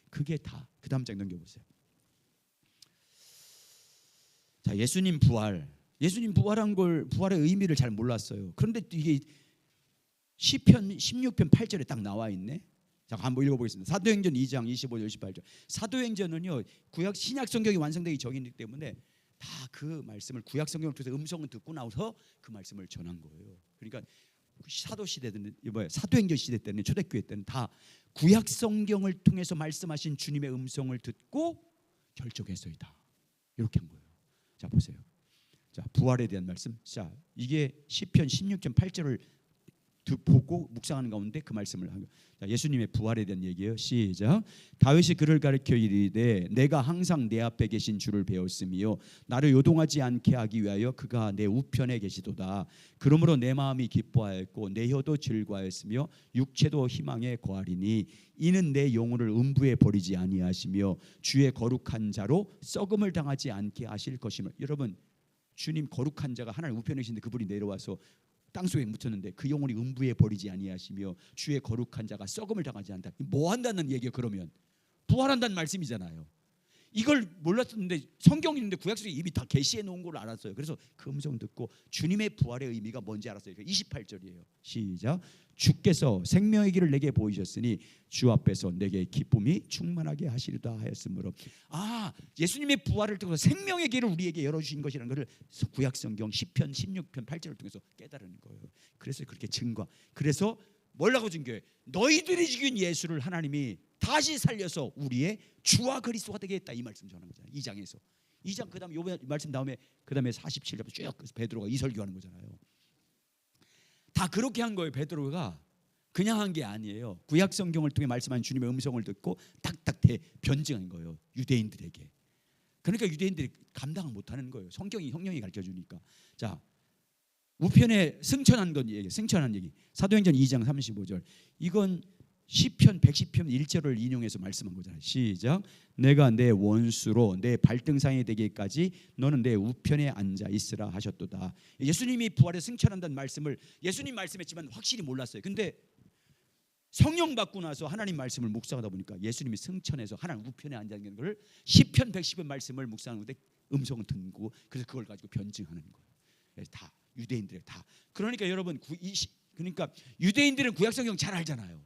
[SPEAKER 1] 그게 다. 그 다음 장 넘겨보세요. 자, 예수님 부활한 걸 부활의 의미를 잘 몰랐어요. 그런데 이게 시편 16편 8절에 딱 나와 있네. 자, 한번 읽어보겠습니다. 사도행전 2장 25절 28절. 사도행전은요 구약 신약 성경이 완성되기 전이기 때문에 다 그 말씀을 구약 성경을 통해서 음성을 듣고 나서 그 말씀을 전한 거예요. 그러니까 사도 시대든 사도행전 시대 때는 초대교회 때는 다 구약 성경을 통해서 말씀하신 주님의 음성을 듣고 결정했어요. 다 이렇게 한 거예요. 자, 보세요. 자, 부활에 대한 말씀. 자, 이게 시편 16편 8절을 보고 묵상하는 가운데 그 말씀을 하고, 예수님의 부활에 대한 얘기예요. 시작. 다윗이 그를 가리켜 이르되 내가 항상 내 앞에 계신 주를 배웠으며 나를 요동하지 않게 하기 위하여 그가 내 우편에 계시도다. 그러므로 내 마음이 기뻐하였고 내 혀도 즐거워하였으며 육체도 희망에 거하리니 이는 내 영혼을 음부에 버리지 아니하시며 주의 거룩한 자로 썩음을 당하지 않게 하실 것이며. 여러분, 주님 거룩한 자가 하나님 우편에 계신데 그분이 내려와서 땅속에 묻혔는데 그 영혼이 음부에 버리지 아니하시며 주의 거룩한 자가 썩음을 당하지 않는다. 뭐 한다는 얘기예요? 그러면 부활한다는 말씀이잖아요. 이걸 몰랐었는데 성경이 있는데 구약성에 이미 다 계시해 놓은 걸 알았어요. 그래서 그 음성 듣고 주님의 부활의 의미가 뭔지 알았어요. 28절이에요. 시작. 주께서 생명의 길을 내게 보이셨으니 주 앞에서 내게 기쁨이 충만하게 하시리다 하였으므로. 예수님의 부활을 통해서 생명의 길을 우리에게 열어주신 것이라는 것을 구약성경 시편 16편 8절을 통해서 깨달은 거예요. 그래서 그렇게 증거. 그래서 뭐라고 증거해요? 너희들이 죽인 예수를 하나님이 다시 살려서 우리의 주와 그리스도가 되게 했다. 이 말씀 전하는 거잖아요. 2장에서 2장 그다음에 요 말씀 다음에 그다음에 47절부터 쭉 베드로가 이설교하는 거잖아요. 다 그렇게 한 거예요. 베드로가 그냥 한 게 아니에요. 구약 성경을 통해 말씀한 주님의 음성을 듣고 딱딱 변증한 거예요. 유대인들에게. 그러니까 유대인들이 감당을 못하는 거예요. 성경이 가르쳐 주니까. 자, 우편에 승천한 건 얘기, 승천한 얘기. 사도행전 2장 35절. 이건 시편 110편 1절을 인용해서 말씀한 거잖아요. 시작. 내가 내 원수로 내 발등상이 되기까지 너는 내 우편에 앉아 있으라 하셨도다. 예수님이 부활에 승천한다는 말씀을 예수님 말씀했지만 확실히 몰랐어요. 근데 성령 받고 나서 하나님 말씀을 묵상하다 보니까 예수님이 승천해서 하나님 우편에 앉아 있는 걸 시편 110편 말씀을 묵상하는데 음성을 듣고 그래서 그걸 가지고 변증하는 거예요. 다 유대인들의 다. 그러니까 여러분 그러니까 유대인들은 구약 성경 잘 알잖아요.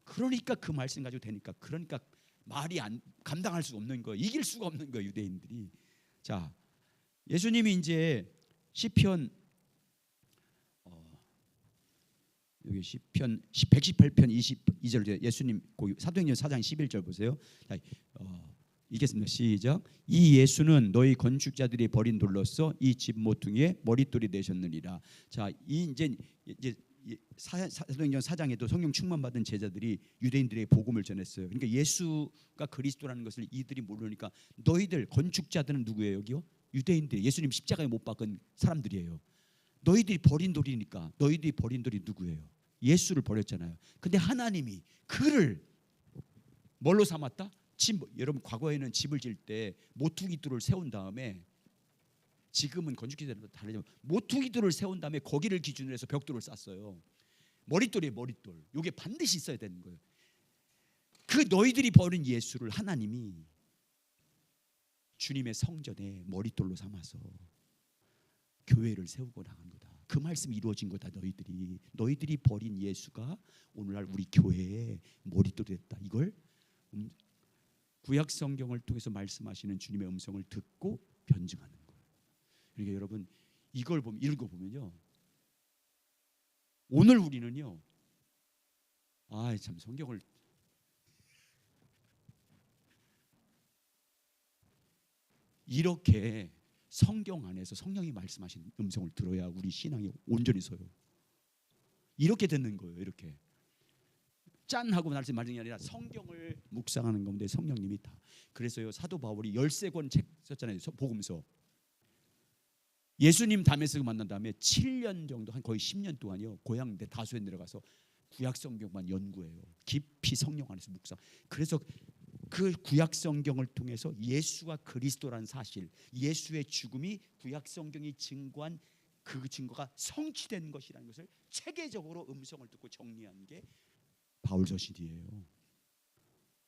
[SPEAKER 1] 그러니까 그 말씀 가지고 되니까 그러니까 말이 감당할 수 없는 거예요. 이길 수가 없는 거예요, 유대인들이. 자, 예수님이 이제 시편 여기 시편 118편 22절 예수님 사도행전 4장 11절 보세요. 자, 읽겠습니다. 시작. 이 예수는 너희 건축자들이 버린 돌로서 이 집 모퉁이에 머릿돌이 되셨느니라. 자, 이제 사도행전 4장에도 성령 충만 받은 제자들이 유대인들의 복음을 전했어요. 그러니까 예수가 그리스도라는 것을 이들이 모르니까 너희들 건축자들은 누구예요? 여기요? 유대인들, 예수님 십자가에 못 박은 사람들이에요. 너희들이 버린 돌이니까 너희들이 버린 돌이 누구예요? 예수를 버렸잖아요. 근데 하나님이 그를 뭘로 삼았다? 여러분 과거에는 집을 지을 때 모퉁이돌을 세운 다음에, 지금은 건축기술도 다르지만 모퉁이돌을 세운 다음에 거기를 기준으로 해서 벽돌을 쌌어요. 머릿돌이에요, 머릿돌. 이게 반드시 있어야 되는 거예요. 그 너희들이 버린 예수를 하나님이 주님의 성전에 머릿돌로 삼아서 교회를 세우고 나간 거다. 그 말씀이 이루어진 거다. 너희들이 버린 예수가 오늘날 우리 교회의 머릿돌이 됐다. 이걸 구약 성경을 통해서 말씀하시는 주님의 음성을 듣고 변증하는 거예요. 그러니까 여러분 이걸 보면, 읽어보면요, 오늘 우리는요, 참 성경을 이렇게 성경 안에서 성령이 말씀하신 음성을 들어야 우리 신앙이 온전히 서요. 이렇게 듣는 거예요. 이렇게 짠 하고 말씀이 아니라 성경을 묵상하는 가운데 성령님이 다. 그래서요, 사도 바울이 13권 책 썼잖아요. 복음서. 예수님 담에서 만난 다음에 7년 정도, 한 거의 10년 동안요, 고향 다소에 내려가서 구약 성경만 연구해요. 깊이 성령 안에서 묵상. 그래서 그 구약 성경을 통해서 예수가 그리스도라는 사실, 예수의 죽음이 구약 성경이 증거한 그 증거가 성취된 것이라는 것을 체계적으로 음성을 듣고 정리한 게 바울 서신이에요.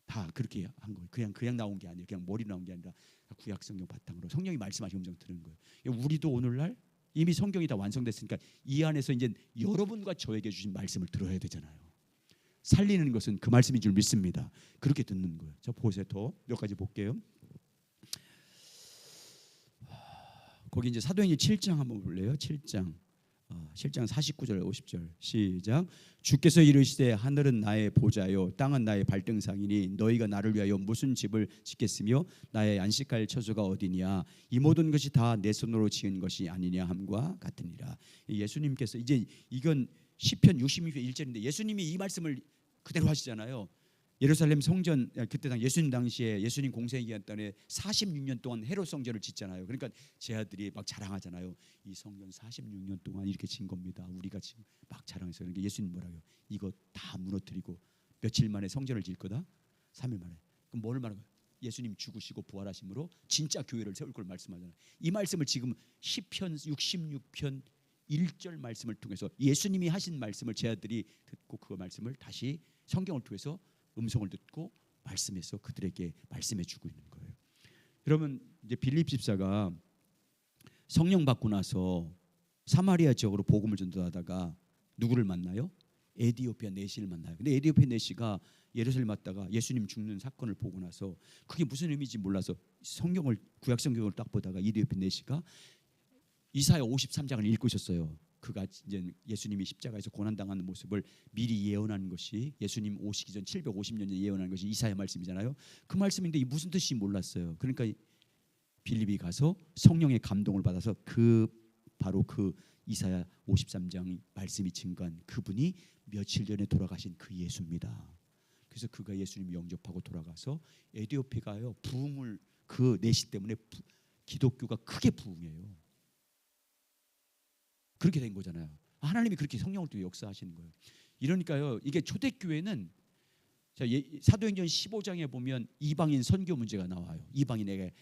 [SPEAKER 1] 다 그렇게 한 거예요. 그냥 나온 게 아니에요. 그냥 머리 나온 게 아니라 구약 성경 바탕으로 성령이 말씀하신 음성 들은 거예요. 우리도 오늘날 이미 성경이 다 완성됐으니까 이 안에서 이제 여러분과 저에게 주신 말씀을 들어야 되잖아요. 살리는 것은 그 말씀인 줄 믿습니다. 그렇게 듣는 거예요. 자, 보세요. 더 몇 가지 볼게요. 거기 이제 사도행전 7장 한번 볼래요? 7장 49절 50절 시작. 주께서 이르시되 하늘은 나의 보좌요 땅은 나의 발등상이니 너희가 나를 위하여 무슨 집을 짓겠으며 나의 안식할 처소가 어디냐. 이 모든 것이 다 내 손으로 지은 것이 아니냐 함과 같으니라. 예수님께서 이제 이건 시편 66편 1절인데 예수님이 이 말씀을 그대로 하시잖아요. 예루살렘 성전, 그때 예수님 당시에 예수님 공생 기간 동안에 46년 동안 헤롯 성전을 짓잖아요. 그러니까 제 아들이 막 자랑하잖아요. 이 성전 46년 동안 이렇게 진 겁니다. 우리가 지금 막 자랑해서. 그러니까 예수님 뭐라고요? 이거 다 무너뜨리고 며칠 만에 성전을 질 거다. 3일 만에. 그럼 뭘 말하는 거예요? 예수님 죽으시고 부활하심으로 진짜 교회를 세울 걸 말씀하잖아요. 이 말씀을 지금 시편 66편 1절 말씀을 통해서 예수님이 하신 말씀을 제 아들이 듣고 그 말씀을 다시 성경을 통해서 음성을 듣고 말씀해서 그들에게 말씀해 주고 있는 거예요. 여러분 이제 빌립 집사가 성령 받고 나서 사마리아 지역으로 복음을 전도하다가 누구를 만나요? 에디오피아 내시를 만나요. 근데 에디오피아 내시가 예루살렘 왔다가 예수님 죽는 사건을 보고 나서 그게 무슨 의미인지 몰라서 성경을 구약 성경을 딱 보다가 에디오피아 내시가 이사야 53장을 읽고 있었어요. 그가 이제 예수님이 십자가에서 고난당하는 모습을 미리 예언한 것이 예수님 오시기 전 750년 전에 예언한 것이 이사야 말씀이잖아요. 그 말씀인데 무슨 뜻인지 몰랐어요. 그러니까 빌립이 가서 성령의 감동을 받아서 바로 그 이사야 53장 말씀이 증거한 그분이 며칠 전에 돌아가신 그 예수입니다. 그래서 그가 예수님 영접하고 돌아가서 에디오피아가요 부흥을 그 내시 때문에 기독교가 크게 부흥해요. 그렇게 된 거잖아요. 하나님이 그렇게 성령을 통해 역사하시는 거예요. 이러니까요, 이게 초대교회는 사도행전 15장에 보면 이방인 선교 문제가 나와요. 이방인에게도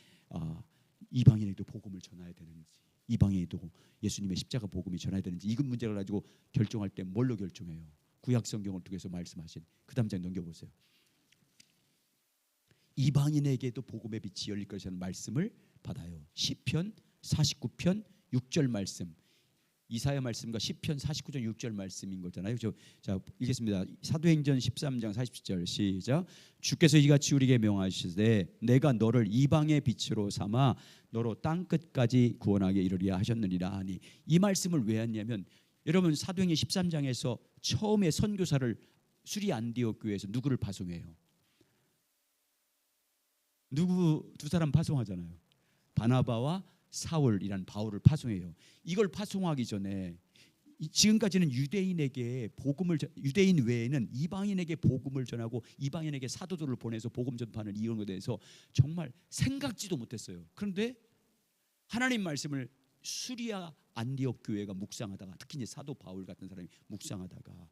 [SPEAKER 1] 복음을 전해야 되는지, 이방인에도 예수님의 십자가 복음이 전해야 되는지, 이 문제를 가지고 결정할 때 뭘로 결정해요? 구약 성경을 통해서 말씀하신 그 다음 장 넘겨보세요. 이방인에게도 복음의 빛이 열릴 것이라는 말씀을 받아요. 시편 49편 6절 말씀, 이사야 말씀과 시편 49장 6절 말씀인 거잖아요. 자, 읽겠습니다. 사도행전 13장 40절 시작. 주께서 이같이 우리에게 명하시되 내가 너를 이방의 빛으로 삼아 너로 땅 끝까지 구원하게 이르리라 하셨느니라 하니, 이 말씀을 왜 했냐면 여러분 사도행전 13장에서 처음에 선교사를 수리 안디옥 교회에서 누구를 파송해요? 두 사람 파송하잖아요. 바나바와 사울이란 바울을 파송해요. 이걸 파송하기 전에 지금까지는 유대인 외에는 이방인에게 복음을 전하고 이방인에게 사도들을 보내서 복음 전파하는 이런 것에 대해서 정말 생각지도 못했어요. 그런데 하나님 말씀을 수리아 안디옥 교회가 묵상하다가, 특히 이제 사도 바울 같은 사람이 묵상하다가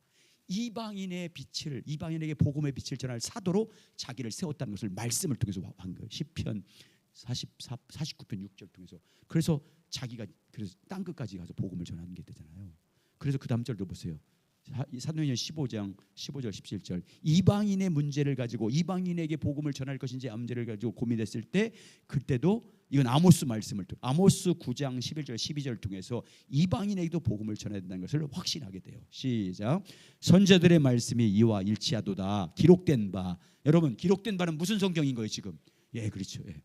[SPEAKER 1] 이방인에게 복음의 빛을 전할 사도로 자기를 세웠다는 것을 말씀을 통해서 한 거예요. 시편 49편 6절 통해서. 그래서 자기가 땅 끝까지 가서 복음을 전하는 게 되잖아요. 그래서 그 다음 절도 보세요. 사도행전 15장 15절 17절. 이방인의 문제를 가지고 이방인에게 복음을 전할 것인지 문제를 가지고 고민했을 때, 그때도 이건 아모스 말씀을 아모스 9장 11절 12절 통해서 이방인에게도 복음을 전해야 된다는 것을 확신하게 돼요. 시작. 선자들의 말씀이 이와 일치하도다. 기록된 바. 여러분, 기록된 바는 무슨 성경인 거예요 지금? 예, 그렇죠. 예.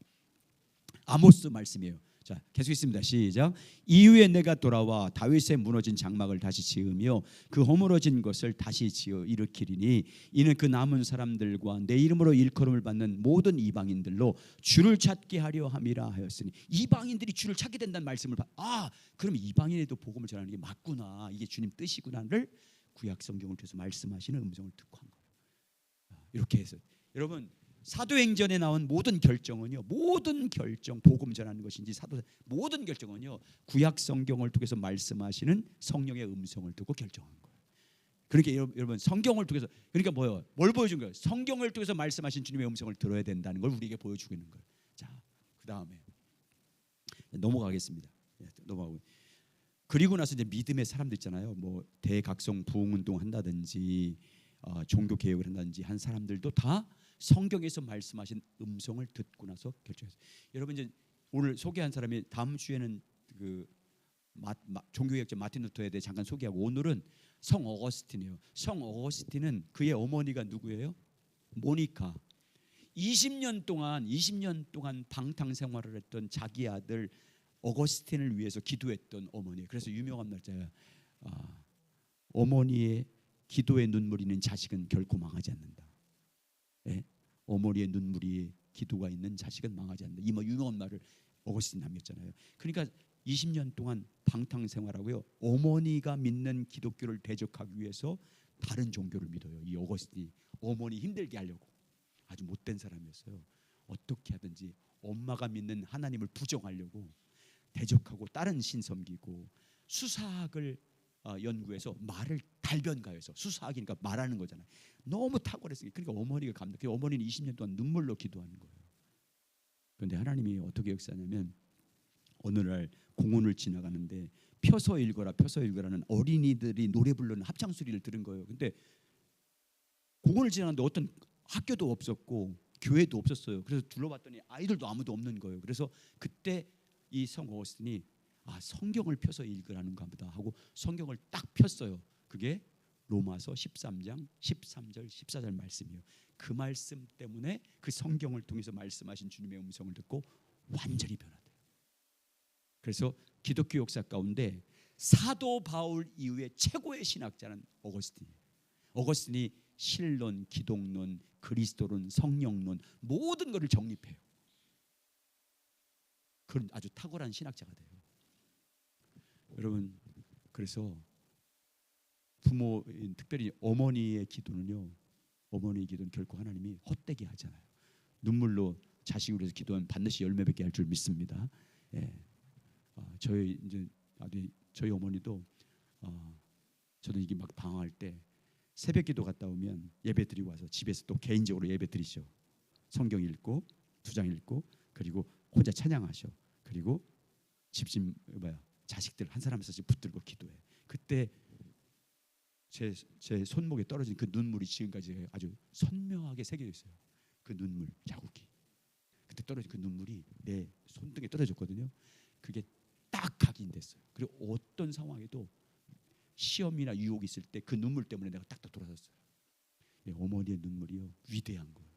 [SPEAKER 1] 아모스 말씀이에요. 자, 계속했습니다. 시작. 이후에 내가 돌아와 다윗의 무너진 장막을 다시 지으며 그 허물어진 것을 다시 지어 일으키리니 이는 그 남은 사람들과 내 이름으로 일컬음을 받는 모든 이방인들로 주를 찾게 하려 함이라 하였으니, 이방인들이 주를 찾게 된다는 말씀을 그럼 이방인에도 복음을 전하는 게 맞구나, 이게 주님 뜻이구나를 구약 성경을 통해서 말씀하시는 음성을 듣고 한 거예요. 이렇게 해서 여러분, 사도행전에 나온 모든 결정은요, 모든 결정, 복음 전하는 것인지 모든 결정은요, 구약 성경을 통해서 말씀하시는 성령의 음성을 듣고 결정한 거예요. 그러니까 여러분, 성경을 통해서, 그러니까 뭐예요? 뭘 보여준 거예요? 성경을 통해서 말씀하신 주님의 음성을 들어야 된다는 걸 우리에게 보여주고 있는 거예요. 자, 그 다음에 넘어가겠습니다. 넘어가고. 그리고 나서 이제 믿음의 사람들 있잖아요. 뭐 대각성 부흥운동 한다든지 종교 개혁을 한다든지 한 사람들도 다 성경에서 말씀하신 음성을 듣고 나서 결정했어요. 여러분, 이제 오늘 소개한 사람이 다음 주에는 그 종교개혁자 마틴 루터에 대해 잠깐 소개하고, 오늘은 성 어거스틴이에요. 성 어거스틴은 그의 어머니가 누구예요? 모니카. 20년 동안 방탕 생활을 했던 자기 아들 어거스틴을 위해서 기도했던 어머니예요. 그래서 유명한 날짜예요. 어머니의 기도의 눈물이 있는 자식은 결코 망하지 않는다. 예? 어머니의 눈물이 기도가 있는 자식은 망하지 않는다. 이 유명한 말을 어거스틴 남겼잖아요. 그러니까 20년 동안 방탕 생활하고요, 어머니가 믿는 기독교를 대적하기 위해서 다른 종교를 믿어요. 이 어거스틴이 어머니 힘들게 하려고 아주 못된 사람이었어요. 어떻게 하든지 엄마가 믿는 하나님을 부정하려고 대적하고 다른 신 섬기고, 수사학을 연구해서 말을 달변가해서, 수사학이니까 말하는 거잖아요. 너무 탁월했으니까. 그러니까 어머니가 감독해. 어머니는 20년 동안 눈물로 기도하는 거예요. 그런데 하나님이 어떻게 역사하냐면, 어느 날 공원을 지나가는데 펴서 읽어라는 어린이들이 노래 부르는 합창 소리를 들은 거예요. 근데 공원을 지나가는데 어떤 학교도 없었고 교회도 없었어요. 그래서 둘러봤더니 아이들도 아무도 없는 거예요. 그래서 그때 이 성 어거스틴이 성경을 펴서 읽으라는가 보다 하고 성경을 딱 폈어요. 그게 로마서 13장 13절 14절 말씀이에요. 그 말씀 때문에 그 성경을 통해서 말씀하신 주님의 음성을 듣고 완전히 변화돼요. 그래서 기독교 역사 가운데 사도 바울 이후에 최고의 신학자는 어거스틴이에요. 어거스틴이 신론, 기독론, 그리스도론, 성령론 모든 것을 정립해요. 그런 아주 탁월한 신학자가 돼요. 여러분, 그래서 부모, 특별히 어머니의 기도는요, 어머니의 기도는 결코 하나님이 헛되게 하잖아요. 눈물로 자식을 위해서 기도하면 반드시 열매 맺게 할 줄 믿습니다. 예. 저희 어머니도 저는 이게 막 방황할 때 새벽 기도 갔다 오면 예배 드리고 와서 집에서 또 개인적으로 예배 드리죠. 성경 읽고 2장 읽고, 그리고 혼자 찬양하셔. 그리고 집집 자식들 한 사람씩 붙들고 기도해. 그때 제 손목에 떨어진 그 눈물이 지금까지 아주 선명하게 새겨져 있어요. 그 눈물 자국이. 그때 떨어진 그 눈물이 내 손등에 떨어졌거든요. 그게 딱 각인됐어요. 그리고 어떤 상황에도 시험이나 유혹이 있을 때 그 눈물 때문에 내가 딱딱 돌아섰어요. 어머니의 눈물이요, 위대한 거예요.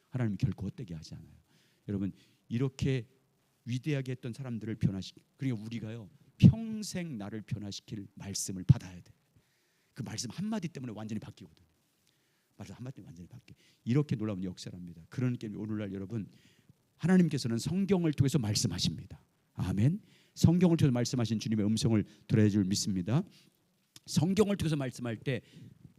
[SPEAKER 1] 하나님이 결코 헛되게 하지 않아요. 여러분, 이렇게 위대하게 했던 사람들을 그러니까 우리가요, 평생 나를 변화시킬 말씀을 받아야 돼. 그 말씀 한마디 때문에 완전히 바뀌거든요. 말씀 한마디 때문에 완전히 바뀌어. 이렇게 놀라운 역사랍니다. 그러니까 오늘날 여러분, 하나님께서는 성경을 통해서 말씀하십니다. 아멘. 성경을 통해서 말씀하신 주님의 음성을 들어야 줄 믿습니다. 성경을 통해서 말씀할 때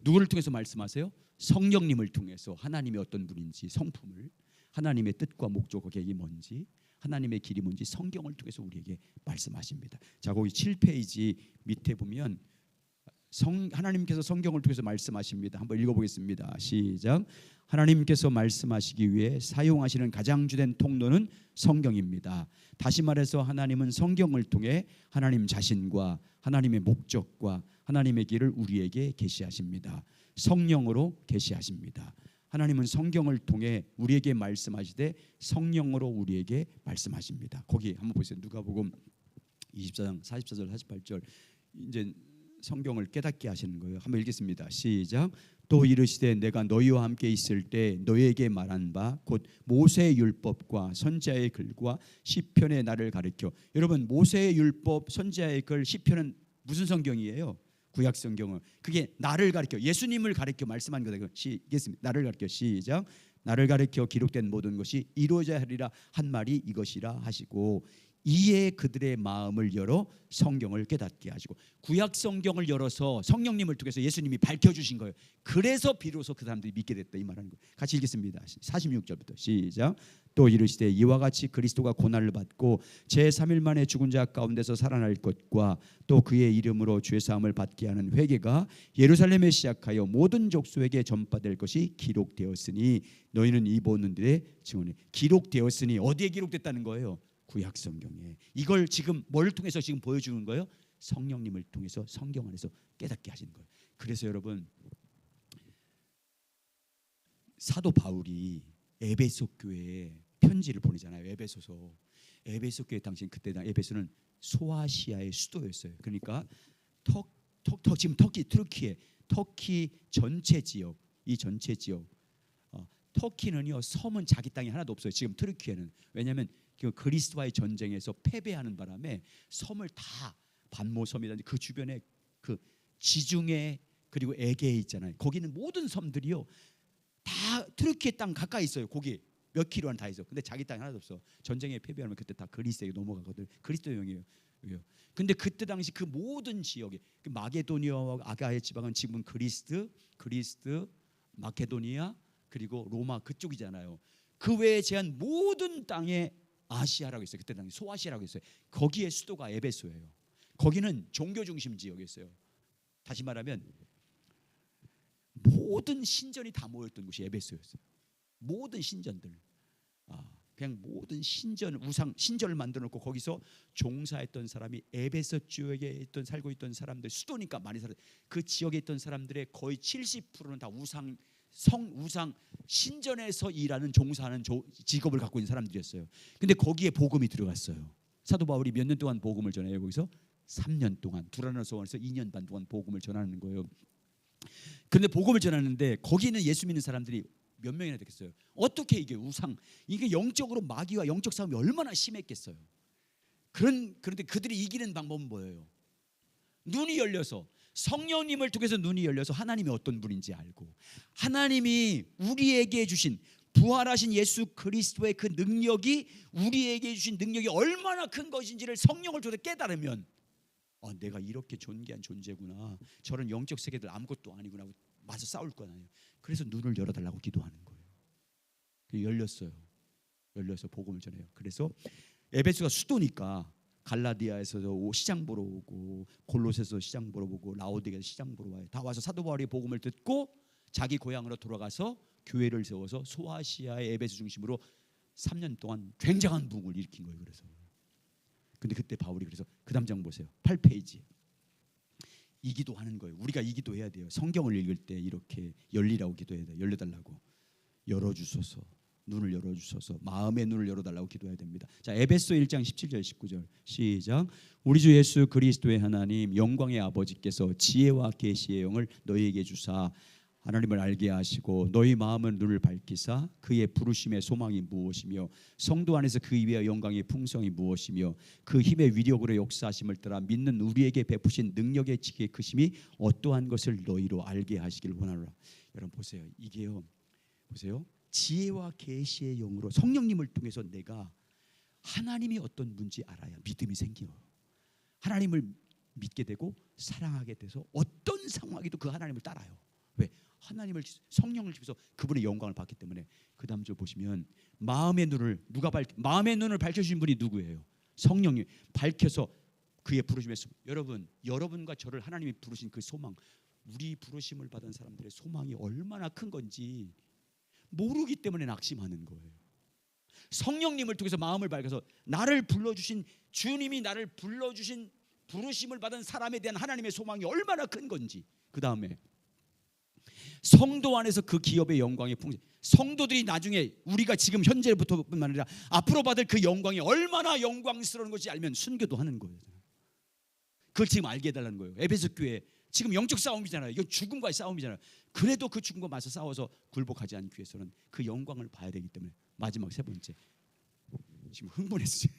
[SPEAKER 1] 누구를 통해서 말씀하세요? 성령님을 통해서 하나님이 어떤 분인지, 성품을, 하나님의 뜻과 목적과 계획이 뭔지, 하나님의 길이 뭔지 성경을 통해서 우리에게 말씀하십니다. 자, 거기 7페이지 밑에 보면 하나님께서 성경을 통해서 말씀하십니다. 한번 읽어보겠습니다. 시작. 하나님께서 말씀하시기 위해 사용하시는 가장 주된 통로는 성경입니다. 다시 말해서 하나님은 성경을 통해 하나님 자신과 하나님의 목적과 하나님의 길을 우리에게 계시하십니다. 성령으로 계시하십니다. 하나님은 성경을 통해 우리에게 말씀하시되 성령으로 우리에게 말씀하십니다. 거기 한번 보세요. 누가복음 24장 44절 48절 이제 성경을 깨닫게 하시는 거예요. 한번 읽겠습니다. 시작. 또 이르시되 내가 너희와 함께 있을 때 너희에게 말한 바 곧 모세의 율법과 선지자의 글과 시편의 나를 가르쳐. 여러분, 모세의 율법, 선지자의 글, 시편은 무슨 성경이에요? 구약 성경은. 그게 나를 가르쳐, 예수님을 가르쳐 말씀한 거다. 시겠습니다. 나를 가르쳐. 시작. 나를 가르쳐 기록된 모든 것이 이루어져야 하리라 한 말이 이것이라 하시고, 이에 그들의 마음을 열어 성경을 깨닫게 하시고. 구약 성경을 열어서 성령님을 통해서 예수님이 밝혀주신 거예요. 그래서 비로소 그 사람들이 믿게 됐다, 이 말하는 거예요. 같이 읽겠습니다. 46절부터 시작. 또 이르시되 이와 같이 그리스도가 고난을 받고 제3일 만에 죽은 자 가운데서 살아날 것과 또 그의 이름으로 죄사함을 받게 하는 회개가 예루살렘에 시작하여 모든 족속에게 전파될 것이 기록되었으니 너희는 이 보는들의 증언이. 기록되었으니 어디에 기록됐다는 거예요? 구약 성경에. 이걸 지금 뭘 통해서 지금 보여주는 거예요? 성령님을 통해서 성경 안에서 깨닫게 하시는 거예요. 그래서 여러분, 사도 바울이 에베소 교회에 편지를 보내잖아요. 에베소 교회 당시, 그때 에베소는 소아시아의 수도였어요. 그러니까 지금 터키 전체 지역, 이 전체 지역, 터키는요 섬은 자기 땅이 하나도 없어요. 지금 터키에는. 왜냐하면 그리스와의 전쟁에서 패배하는 바람에 섬을 다, 반모섬이라든지 그 주변에 그 지중해 그리고 에게에 있잖아요. 거기는 모든 섬들이요 다 트르키의 땅 가까이 있어요. 거기 몇 킬로는 다 있어. 근데 자기 땅이 하나도 없어. 전쟁에 패배하면 그때 다 그리스에게 넘어가거든. 그리스도형이에요. 근데 그때 당시 그 모든 지역에, 그 마게도니아와 아가야 지방은 지금은 그리스, 마케도니아 그리고 로마 그쪽이잖아요. 그 외에 제한 모든 땅에 아시아라고 있어요. 그때 당시 소아시아라고 있어요. 거기에 수도가 에베소예요. 거기는 종교 중심 지역이었어요. 다시 말하면 모든 신전이 다 모였던 곳이 에베소였어요. 모든 신전들, 그냥 모든 신전, 우상 신전을 만들어 놓고 거기서 종사했던 사람이 에베소 지역에 살고 있던 사람들, 수도니까 많이 살았어요. 그 지역에 있던 사람들의 거의 70%는 다 우상 신전에서 일하는, 종사하는 직업을 갖고 있는 사람들이었어요. 근데 거기에 복음이 들어갔어요. 사도 바울이 몇 년 동안 복음을 전해요? 거기서 3년 동안, 두라노서원에서 2년 반 동안 복음을 전하는 거예요. 그런데 복음을 전하는데 거기는 예수 믿는 사람들이 몇 명이나 되겠어요? 어떻게 이게 이게 영적으로 마귀와 영적 싸움이 얼마나 심했겠어요. 그런데 그들이 이기는 방법은 뭐예요? 눈이 열려서, 성령님을 통해서 눈이 열려서 하나님이 어떤 분인지 알고, 하나님이 우리에게 주신 부활하신 예수 그리스도의 그 능력이, 우리에게 주신 능력이 얼마나 큰 것인지를 성령을 통해서 깨달으면, 내가 이렇게 존귀한 존재구나, 저런 영적 세계들 아무것도 아니구나, 맞서 싸울 거 아니에요. 그래서 눈을 열어달라고 기도하는 거예요. 열려서 복음을 전해요. 그래서 에베소가 수도니까 갈라디아에서도 시장 보러 오고, 골로새서 시장 보러 오고, 라오디게에서 시장 보러 와요. 다 와서 사도 바울이 복음을 듣고 자기 고향으로 돌아가서 교회를 세워서 소아시아의 에베소 중심으로 3년 동안 굉장한 부흥을 일으킨 거예요. 근데 그때 바울이 그래서 그 다음 장 보세요. 8페이지. 이 기도하는 거예요. 우리가 이 기도해야 돼요. 성경을 읽을 때 이렇게 열리라고 기도해야 돼요. 열려달라고. 열어주소서. 눈을 열어주셔서 마음의 눈을 열어달라고 기도해야 됩니다. 자, 에베소 1장 17절 19절 시작. 우리 주 예수 그리스도의 하나님 영광의 아버지께서 지혜와 계시의 영을 너희에게 주사 하나님을 알게 하시고 너희 마음의 눈을 밝히사 그의 부르심의 소망이 무엇이며 성도 안에서 그 위의 영광의 풍성이 무엇이며 그 힘의 위력으로 역사하심을 따라 믿는 우리에게 베푸신 능력의 지혜의 크심이 어떠한 것을 너희로 알게 하시길 원하노라. 여러분 보세요. 이게요. 보세요. 지혜와 계시의 영으로 성령님을 통해서 내가 하나님이 어떤 분인지 알아야 믿음이 생겨요. 하나님을 믿게 되고 사랑하게 돼서 어떤 상황에도 그 하나님을 따라요. 왜? 하나님을 성령을 집에서 그분의 영광을 받기 때문에. 그 다음 절 보시면 마음의 눈을 밝혀주신 분이 누구예요? 성령이 밝혀서 그의 부르심에서 여러분과 저를 하나님이 부르신 그 소망, 우리 부르심을 받은 사람들의 소망이 얼마나 큰 건지 모르기 때문에 낙심하는 거예요. 성령님을 통해서 마음을 밝혀서 나를 불러주신 주님이 나를 불러주신 부르심을 받은 사람에 대한 하나님의 소망이 얼마나 큰 건지. 그 다음에 성도 안에서 그 기업의 영광의 풍성, 성도들이 나중에 우리가 지금 현재부터뿐만 아니라 앞으로 받을 그 영광이 얼마나 영광스러운 것이 알면 순교도 하는 거예요. 그걸 지금 알게 해달라는 거예요. 에베소 교회 지금 영적 싸움이잖아요. 이거 죽음과의 싸움이잖아요. 그래도 그 죽음과 맞서 싸워서 굴복하지 않기 위해서는 그 영광을 봐야 되기 때문에. 마지막 세 번째, 지금 흥분했어요.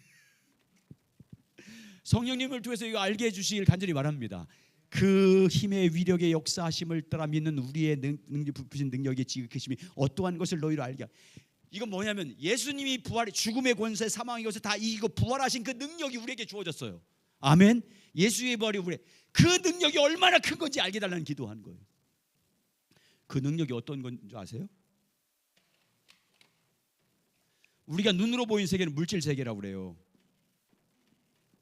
[SPEAKER 1] 성령님을 통해서 이거 알게 해주시길 간절히 바랍니다. 그 힘의 위력의 역사하심을 따라 믿는 우리의 부신 능력의 지극하심이 어떠한 것을 너희로 알게. 이건 뭐냐면 예수님이 죽음의 권세, 사망의 것을 다 이기고 부활하신 그 능력이 우리에게 주어졌어요. 아멘. 예수의 부활이 우리 그 능력이 얼마나 큰 건지 알게 달라는 기도하는 거예요. 그 능력이 어떤 건지 아세요? 우리가 눈으로 보이는 세계는 물질 세계라고 그래요.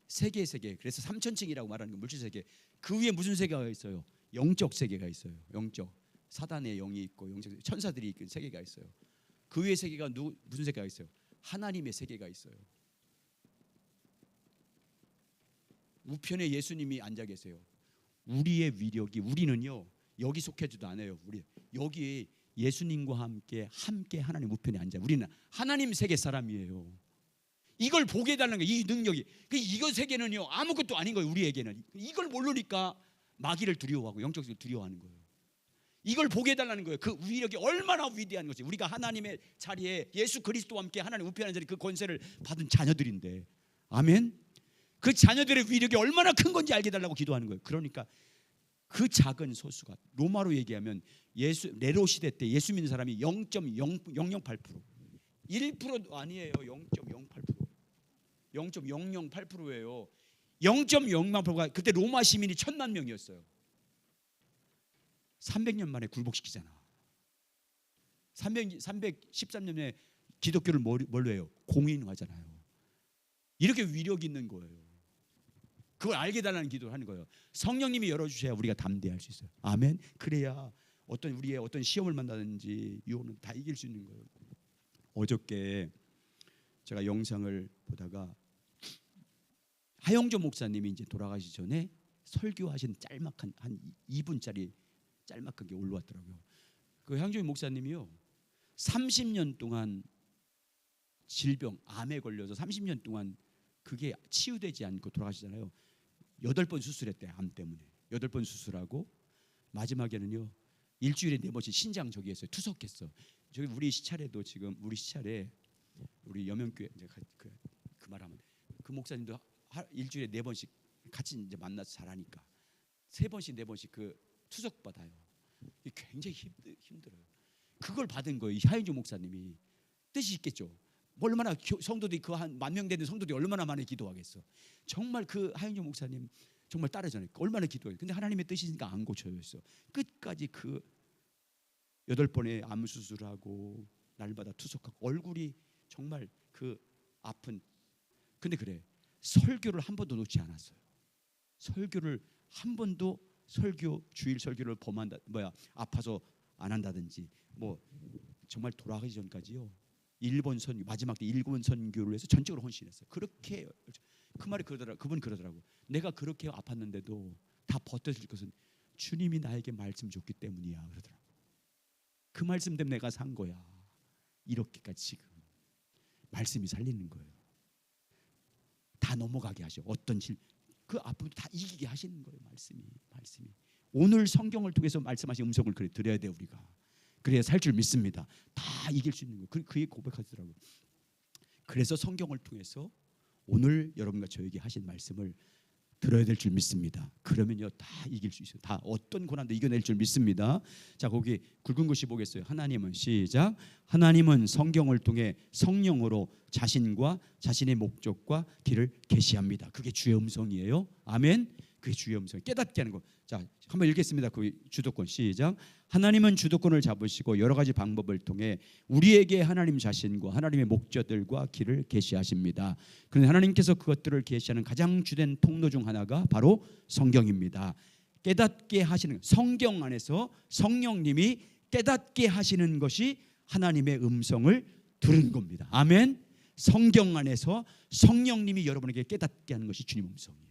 [SPEAKER 1] 세계의 세계. 그래서 3천층이라고 말하는 거 물질 세계. 그 위에 무슨 세계가 있어요? 영적 세계가 있어요. 영적. 사단의 영이 있고 영적 천사들이 있는 세계가 있어요. 그 위에 세계가 무슨 세계가 있어요? 하나님의 세계가 있어요. 우편에 예수님이 앉아 계세요. 우리의 위력이, 우리는요 여기 속해지도 않아요. 우리 여기 예수님과 함께 하나님 우편에 앉아. 우리는 하나님 세계 사람이에요. 이걸 보게 해달라는 거예요. 이 능력이. 이거 세계는요 아무것도 아닌 거예요. 우리에게는. 이걸 모르니까 마귀를 두려워하고 영적을 두려워하는 거예요. 이걸 보게 해달라는 거예요. 그 위력이 얼마나 위대한 것이. 우리가 하나님의 자리에 예수 그리스도와 함께 하나님 우편에 앉은 그 권세를 받은 자녀들인데, 아멘. 그 자녀들의 위력이 얼마나 큰 건지 알게 해달라고 기도하는 거예요. 그러니까 그 작은 소수가, 로마로 얘기하면 네로 시대 때 예수 믿는 사람이 0.008%, 1%도 아니에요. 0.08%, 0.008%예요. 0.008%가 그때 로마 시민이 1,000만 명이었어요. 300년 만에 굴복시키잖아. 313년에 기독교를 뭘로 해요? 공인화잖아요. 이렇게 위력이 있는 거예요. 그걸 알게 달라는 기도를 하는 거예요. 성령님이 열어주셔야 우리가 담대할 수 있어요. 아멘. 그래야 우리의 어떤 시험을 만나든지 유혹은 다 이길 수 있는 거예요. 어저께 제가 영상을 보다가 하영조 목사님이 이제 돌아가시기 전에 설교하신 짤막한 한 2분짜리 짤막한 게 올라왔더라고요. 그 하영조 목사님이요 30년 동안 질병, 암에 걸려서 30년 동안 그게 치유되지 않고 돌아가시잖아요. 8번 수술했대. 암 때문에 8번 수술하고 마지막에는요 일주일에 4번씩 신장 저기 했어요. 투석했어. 저기 우리 시찰에도 지금 우리 시찰에 우리 여명교회 이제 그 말하면 그 목사님도 일주일에 4번씩 같이 이제 만나서 잘하니까 3번씩 4번씩 그 투석 받아요. 굉장히 힘들어요. 그걸 받은 거예요. 하영조 목사님이. 뜻이 있겠죠. 얼마나 성도들이 그 한 10,000명 되는 성도들이 얼마나 많이 기도하겠어. 정말 그 하영조 목사님 정말 따르잖아요. 얼마나 기도해요. 근데 하나님의 뜻이니까 안 고쳐요. 끝까지 그 8번의 암 수술하고 날마다 투석하고 얼굴이 정말 그 아픈. 근데 그래 설교를 한 번도 놓지 않았어요. 설교를 한 번도 주일 설교를 아파서 안 한다든지 뭐 정말 돌아가기 전까지요. 일본 마지막 때 일본 선교를 해서 전적으로 헌신했어요. 그렇게 그 말이 그분 그러더라고. 내가 그렇게 아팠는데도 다 버텨줄 것은 주님이 나에게 말씀 줬기 때문이야 그러더라고. 그 말씀 때문에 내가 산 거야. 이렇게까지 지금 말씀이 살리는 거예요. 다 넘어가게 하셔. 어떤 그 아픔도 다 이기게 하시는 거예요. 말씀이. 오늘 성경을 통해서 말씀하신 음성을 들어야 돼 우리가. 그래야 살 줄 믿습니다. 다 이길 수 있는 거예요. 그게 고백하더라고요. 그래서 성경을 통해서 오늘 여러분과 저에게 하신 말씀을 들어야 될 줄 믿습니다. 그러면요 다 이길 수 있어요. 다 어떤 고난도 이겨낼 줄 믿습니다. 자 거기 굵은 글씨 보겠어요. 하나님은 시작. 하나님은 성경을 통해 성령으로 자신과 자신의 목적과 길을 계시합니다. 그게 주의 음성이에요. 아멘. 그게 주의 음성. 깨닫게 하는 거. 자, 한번 읽겠습니다. 그 주도권 시작. 하나님은 주도권을 잡으시고 여러 가지 방법을 통해 우리에게 하나님 자신과 하나님의 목적들과 길을 계시하십니다. 그런데 하나님께서 그것들을 계시하는 가장 주된 통로 중 하나가 바로 성경입니다. 깨닫게 하시는, 성경 안에서 성령님이 깨닫게 하시는 것이 하나님의 음성을 들은 겁니다. 아멘. 성경 안에서 성령님이 여러분에게 깨닫게 하는 것이 주님 음성이에요.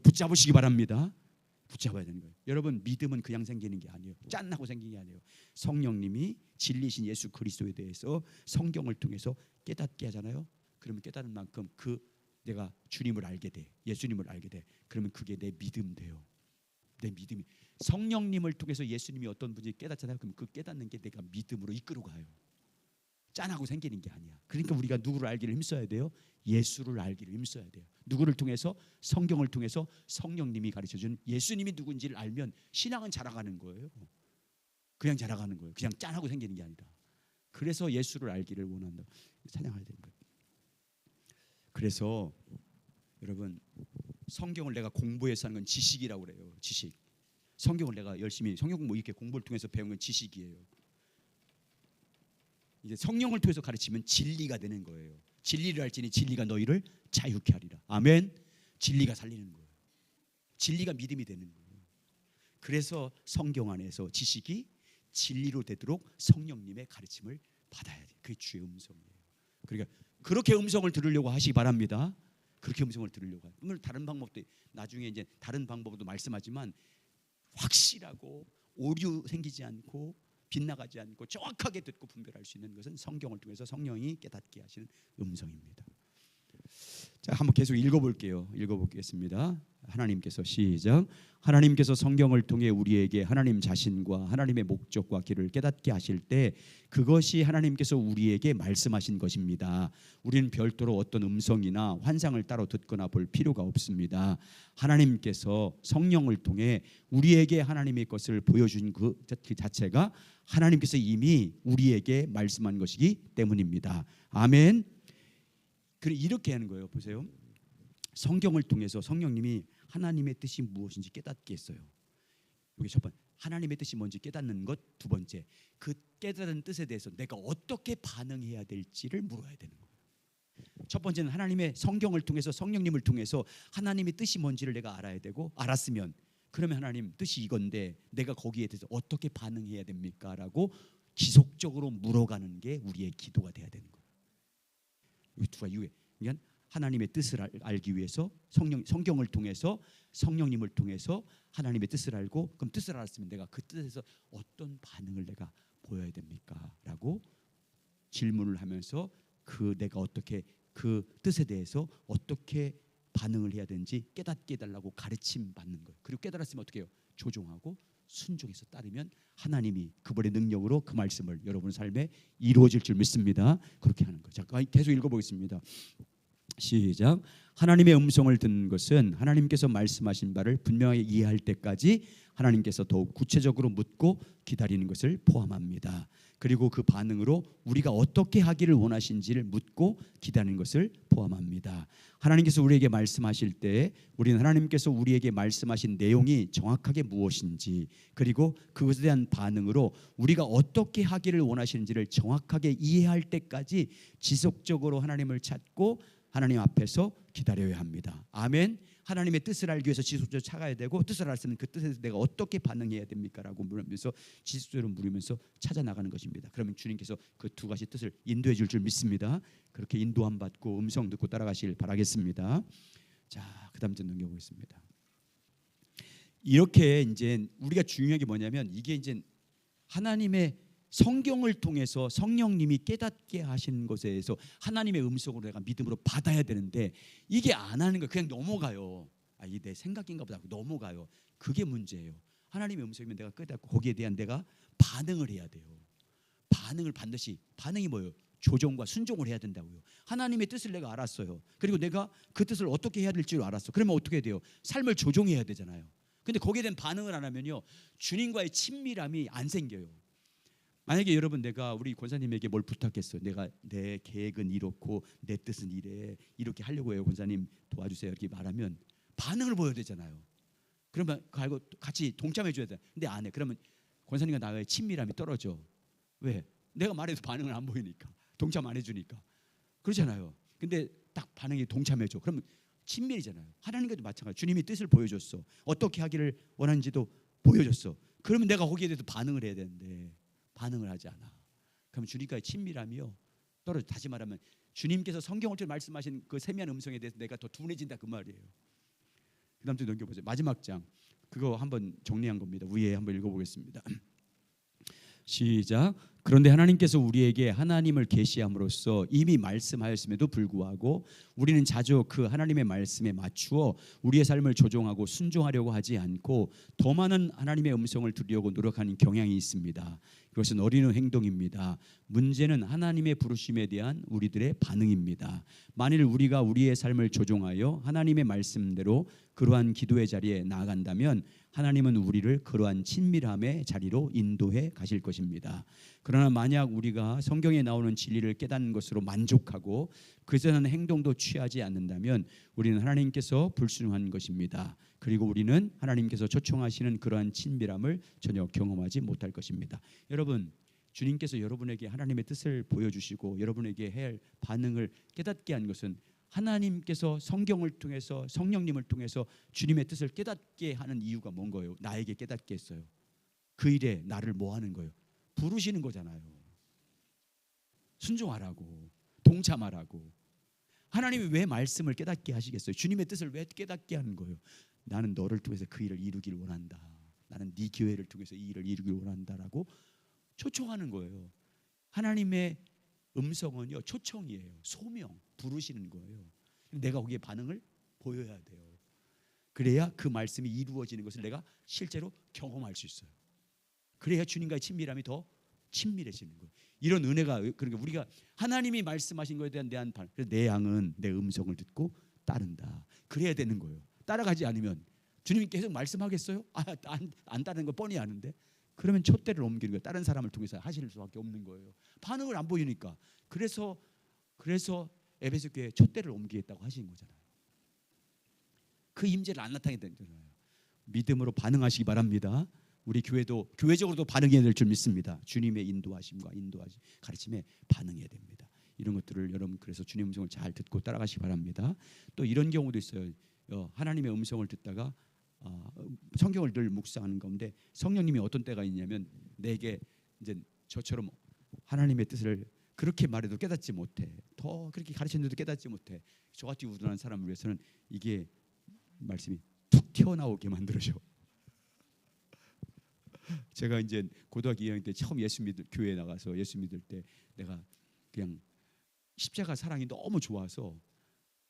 [SPEAKER 1] 붙잡으시기 바랍니다. 붙잡아야 되는 거예요. 여러분, 믿음은 그냥 생기는 게 아니에요. 짠하고 생기는 게 아니에요. 성령님이 진리신 예수 그리스도에 대해서 성경을 통해서 깨닫게 하잖아요. 그러면 깨닫는 만큼 내가 주님을 알게 돼, 예수님을 알게 돼. 그러면 그게 내 믿음 돼요. 내 믿음이, 성령님을 통해서 예수님이 어떤 분인지 깨닫잖아요. 그럼 그 깨닫는 게 내가 믿음으로 이끌어 가요. 짠하고 생기는 게 아니야. 그러니까 우리가 누구를 알기를 힘써야 돼요? 예수를 알기를 힘써야 돼요. 누구를 통해서? 성경을 통해서 성령님이 가르쳐준 예수님이 누군지를 알면 신앙은 자라가는 거예요. 그냥 자라가는 거예요. 그냥 짠하고 생기는 게 아니라. 그래서 예수를 알기를 원한다. 찬양해야 되는 거예요. 그래서 여러분, 성경을 내가 공부해서 하는 건 지식이라고 그래요. 지식. 성경을 내가 열심히 성경 공부 이렇게 공부를 통해서 배운 건 지식이에요. 이제 성령을 통해서 가르치면 진리가 되는 거예요. 진리를 알지니 진리가 너희를 자유케 하리라. 아멘. 진리가 살리는 거예요. 진리가 믿음이 되는 거예요. 그래서 성경 안에서 지식이 진리로 되도록 성령님의 가르침을 받아야 돼요. 그게 주의 음성이에요. 그러니까 그렇게 음성을 들으려고 하시기 바랍니다. 그렇게 음성을 들으려고 해요. 물론 다른 방법도 나중에 이제 다른 방법도 말씀하지만 확실하고 오류 생기지 않고 빗나가지 않고 정확하게 듣고 분별할 수 있는 것은 성경을 통해서 성령이 깨닫게 하시는 음성입니다. 자, 한번 계속 읽어볼게요. 읽어보겠습니다. 하나님께서 시작. 하나님께서 성경을 통해 우리에게 하나님 자신과 하나님의 목적과 길을 깨닫게 하실 때 그것이 하나님께서 우리에게 말씀하신 것입니다. 우리는 별도로 어떤 음성이나 환상을 따로 듣거나 볼 필요가 없습니다. 하나님께서 성령을 통해 우리에게 하나님의 것을 보여준 그 자체가 하나님께서 이미 우리에게 말씀한 것이기 때문입니다. 아멘. 이렇게 하는 거예요. 보세요. 성경을 통해서 성령님이 하나님의 뜻이 무엇인지 깨닫게 했어요. 여기 첫 번째, 하나님의 뜻이 뭔지 깨닫는 것. 두 번째, 그 깨달은 뜻에 대해서 내가 어떻게 반응해야 될지를 물어야 되는 거예요. 첫 번째는 하나님의 성경을 통해서 성령님을 통해서 하나님의 뜻이 뭔지를 내가 알아야 되고, 알았으면 그러면 하나님 뜻이 이건데 내가 거기에 대해서 어떻게 반응해야 됩니까? 라고 지속적으로 물어가는 게 우리의 기도가 돼야 되는 거예요. 이 두 가지 이유에, 그러니까 하나님의 뜻을 알기 위해서 성경을 통해서 성령님을 통해서 하나님의 뜻을 알고, 그럼 뜻을 알았으면 내가 그 뜻에서 어떤 반응을 내가 보여야 됩니까? 라고 질문을 하면서 내가 어떻게 그 뜻에 대해서 어떻게 반응을 해야 되는지 깨닫게 해달라고 가르침 받는 거예요. 그리고 깨달았으면 어떻게 해요? 조종하고 순종해서 따르면 하나님이 그분의 능력으로 그 말씀을 여러분 삶에 이루어질 줄 믿습니다. 그렇게 하는 거죠. 자, 계속 읽어보겠습니다. 시작. 하나님의 음성을 듣는 것은 하나님께서 말씀하신 바를 분명하게 이해할 때까지 하나님께서 더욱 구체적으로 묻고 기다리는 것을 포함합니다. 그리고 그 반응으로 우리가 어떻게 하기를 원하신지를 묻고 기다리는 것을 포함합니다. 하나님께서 우리에게 말씀하실 때 우리는 하나님께서 우리에게 말씀하신 내용이 정확하게 무엇인지, 그리고 그것에 대한 반응으로 우리가 어떻게 하기를 원하시는지를 정확하게 이해할 때까지 지속적으로 하나님을 찾고 하나님 앞에서 기다려야 합니다. 아멘. 하나님의 뜻을 알기 위해서 지속적으로 찾아야 되고, 뜻을 알았으면 그 뜻에서 내가 어떻게 반응해야 됩니까? 라고 물으면서 지속적으로 물으면서 찾아 나가는 것입니다. 그러면 주님께서 그 두 가지 뜻을 인도해 줄 믿습니다. 그렇게 인도함 받고 음성 듣고 따라가시길 바라겠습니다. 자, 그다음 좀 넘겨보겠습니다. 이렇게 이제 우리가 중요한 게 뭐냐면, 이게 이제 하나님의 성경을 통해서 성령님이 깨닫게 하시는 것에 대해서 하나님의 음성으로 내가 믿음으로 받아야 되는데, 이게 안 하는 거예요. 그냥 넘어가요. 이게 내 생각인가 보다 하고 넘어가요. 그게 문제예요. 하나님의 음성이면 내가 깨닫고 거기에 대한 내가 반응을 해야 돼요. 반응을 반드시, 반응이 뭐예요? 조종과 순종을 해야 된다고요. 하나님의 뜻을 내가 알았어요. 그리고 내가 그 뜻을 어떻게 해야 될지를 알았어. 그러면 어떻게 돼요? 삶을 조종해야 되잖아요. 근데 거기에 대한 반응을 안 하면요, 주님과의 친밀함이 안 생겨요. 만약에 여러분, 내가 우리 권사님에게 뭘 부탁했어요. 내 계획은 이렇고 내 뜻은 이래, 이렇게 하려고 해요. 권사님 도와주세요. 이렇게 말하면 반응을 보여야 되잖아요. 그러면 그거 알고 같이 동참해 줘야 돼. 근데 안 해. 그러면 권사님과 나의 친밀함이 떨어져. 왜? 내가 말해도 반응을 안 보이니까. 동참 안 해주니까. 그렇잖아요. 근데 딱 반응이 동참해 줘. 그러면 친밀이잖아요. 하나님과도 마찬가지. 주님이 뜻을 보여줬어. 어떻게 하기를 원하는지도 보여줬어. 그러면 내가 거기에 대해서 반응을 해야 되는데 반응을 하지 않아. 그럼 주님과의 친밀함이요 떨어져. 다시 말하면 주님께서 성경을 통해 말씀하신 그 세미한 음성에 대해서 내가 더 둔해진다 그 말이에요. 그 다음 주 넘겨보세요. 마지막 장 그거 한번 정리한 겁니다. 위에 한번 읽어보겠습니다. 시작. 그런데 하나님께서 우리에게 하나님을 계시함으로써 이미 말씀하였음에도 불구하고 우리는 자주 그 하나님의 말씀에 맞추어 우리의 삶을 조종하고 순종하려고 하지 않고 더 많은 하나님의 음성을 들으려고 노력하는 경향이 있습니다. 이것은 어린의 행동입니다. 문제는 하나님의 부르심에 대한 우리들의 반응입니다. 만일 우리가 우리의 삶을 조종하여 하나님의 말씀대로 그러한 기도의 자리에 나아간다면 하나님은 우리를 그러한 친밀함의 자리로 인도해 가실 것입니다. 그러나 만약 우리가 성경에 나오는 진리를 깨닫는 것으로 만족하고 그에 대한 행동도 취하지 않는다면 우리는 하나님께서 불순종한 것입니다. 그리고 우리는 하나님께서 초청하시는 그러한 친밀함을 전혀 경험하지 못할 것입니다. 여러분, 주님께서 여러분에게 하나님의 뜻을 보여주시고 여러분에게 해야 할 반응을 깨닫게 한 것은 하나님께서 성경을 통해서 성령님을 통해서 주님의 뜻을 깨닫게 하는 이유가 뭔 거예요? 나에게 깨닫게 했어요. 그 일에 나를 뭐 하는 거예요? 부르시는 거잖아요. 순종하라고, 동참하라고. 하나님이 왜 말씀을 깨닫게 하시겠어요? 주님의 뜻을 왜 깨닫게 하는 거예요? 나는 너를 통해서 그 일을 이루길 원한다. 나는 네 교회를 통해서 이 일을 이루길 원한다라고 초청하는 거예요. 하나님의 음성은요 초청이에요. 소명, 부르시는 거예요. 내가 거기에 반응을 보여야 돼요. 그래야 그 말씀이 이루어지는 것을 내가 실제로 경험할 수 있어요. 그래야 주님과의 친밀함이 더 친밀해지는 거예요. 이런 은혜가 그러니까 우리가 하나님이 말씀하신 것에 대한 반응. 그래서 내 양은 내 음성을 듣고 따른다. 그래야 되는 거예요. 따라가지 않으면 주님이 계속 말씀하겠어요? 안 따르는 거 뻔히 아는데. 그러면 촛대를 옮기는 거예요. 다른 사람을 통해서 하실 수밖에 없는 거예요. 반응을 안 보이니까. 그래서 에베소 교회에 촛대를 옮기겠다고 하시는 거잖아요. 그 임재를 안 나타내는 거잖아요. 믿음으로 반응하시기 바랍니다. 우리 교회도 교회적으로도 반응해야 될 줄 믿습니다. 주님의 인도하심과 가르침에 반응해야 됩니다. 이런 것들을 여러분 그래서 주님의 음성을 잘 듣고 따라가시기 바랍니다. 또 이런 경우도 있어요. 하나님의 음성을 듣다가 성경을 늘 묵상하는 가운데 성령님이 어떤 때가 있냐면 내게 이제 저처럼 하나님의 뜻을 그렇게 말해도 깨닫지 못해. 더 그렇게 가르쳤는데도 깨닫지 못해. 저같이 우둔한 사람을 위해서는 이게 말씀이 툭 튀어나오게 만들어줘. 제가 이제 고등학교 2학년 때 처음 교회에 나가서 예수 믿을 때 내가 그냥 십자가 사랑이 너무 좋아서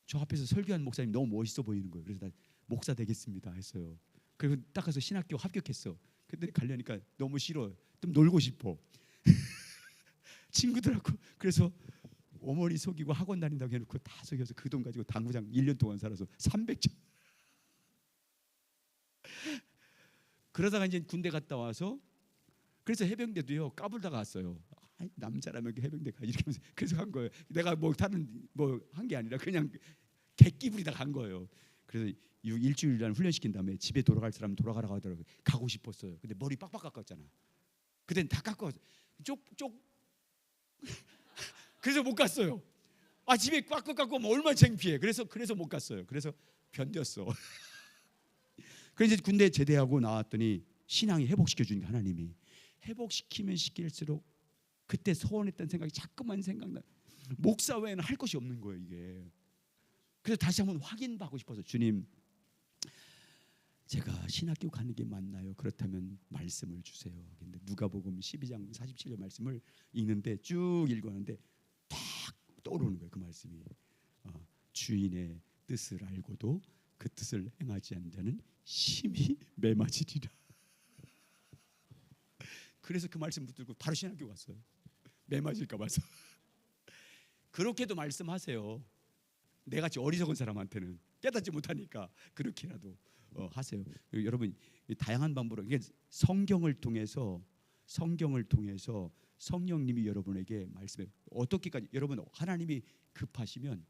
[SPEAKER 1] 저 앞에서 설교한 목사님 너무 멋있어 보이는 거예요. 그래서 나 목사 되겠습니다 했어요. 그리고 딱 가서 신학교 합격했어. 근데 가려니까 너무 싫어. 좀 놀고 싶어. 친구들하고. 그래서 어머니 속이고 학원 다닌다고 해놓고 다 속여서 그 돈 가지고 당구장 1년 동안 살아서 300점. 그러다가 이제 군대 갔다 와서 그래서 해병대도요 까불다가 왔어요. 남자라면 해병대 가 이렇게 하면서 그래서 간 거예요. 내가 뭐 다른 뭐 한 게 아니라 그냥 객기 부리다 간 거예요. 그래서 일주일간 훈련시킨 다음에 집에 돌아갈 사람 돌아가라고 하더라고요. 가고 싶었어요. 근데 머리 빡빡 깎았잖아. 그때는 다 깎아 쪽쪽 그래서 못 갔어요. 집에 꽉꽉 깎고 뭐 얼마나 창피해. 그래서 못 갔어요. 그래서 견뎠어. 그래서 군대 제대하고 나왔더니 신앙이 회복시켜 주니까 하나님이 회복시키면 시킬수록 그때 소원했던 생각이 자꾸만 생각나. 목사 외에는 할 것이 없는 거예요 이게. 그래서 다시 한번 확인받고 싶어서 주님 제가 신학교 가는 게 맞나요? 그렇다면 말씀을 주세요. 근데 누가복음 12장 47절 말씀을 읽는데 쭉 읽었는데 딱 떠오르는 거예요. 그 말씀이 주인의 뜻을 알고도 그 뜻을 행하지 않는 자는 심히 매맞으리라. 그래서 그 말씀 붙들고 바로 신학교 갔어요. 매맞을까 봐서. 그렇게도 말씀하세요. 내같이 어리석은 사람한테는 깨닫지 못하니까 그렇게라도 하세요. 여러분 다양한 방법으로 이게 성경을 통해서 성령님이 여러분에게 말씀해 어떻게까지 여러분 하나님이 급하시면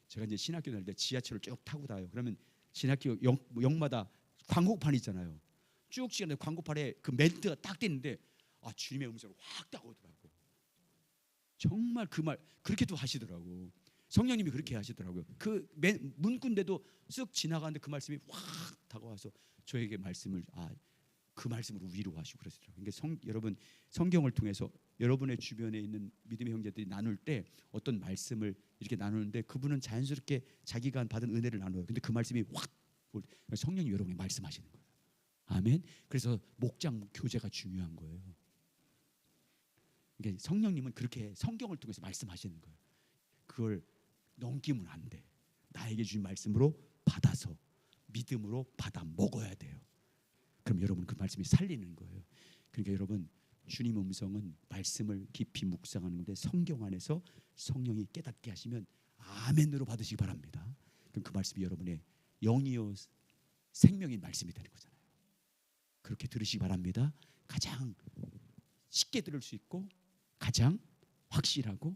[SPEAKER 1] 제가 이제 신학교 다닐 때 지하철을 쭉 타고 다요. 그러면 신학교 역마다 광고판 있잖아요. 쭉 시간에 광고판에 그 멘트가 딱 됐는데 주님의 음성을 확 딱 오더라고. 정말 그 말 그렇게도 하시더라고. 성령님이 그렇게 하시더라고요. 그 문구인데도 쓱 지나가는데 그 말씀이 확 다가와서 저에게 말씀을 그 말씀으로 위로하시고 그러시더라고요. 그러니까 여러분 성경을 통해서 여러분의 주변에 있는 믿음의 형제들이 나눌 때 어떤 말씀을 이렇게 나누는데 그분은 자연스럽게 자기가 받은 은혜를 나눠요. 근데 그 말씀이 확 성령이 여러분이 말씀하시는 거예요. 아멘. 그래서 목장 교제가 중요한 거예요. 그러니까 성령님은 그렇게 성경을 통해서 말씀하시는 거예요. 그걸 넘기면 안 돼. 나에게 주신 말씀으로 받아서 믿음으로 받아 먹어야 돼요. 그럼 여러분 그 말씀이 살리는 거예요. 그러니까 여러분 주님 음성은 말씀을 깊이 묵상하는 건데 성경 안에서 성령이 깨닫게 하시면 아멘으로 받으시기 바랍니다. 그럼 그 말씀이 여러분의 영이요 생명인 말씀이 되는 거잖아요. 그렇게 들으시기 바랍니다. 가장 쉽게 들을 수 있고 가장 확실하고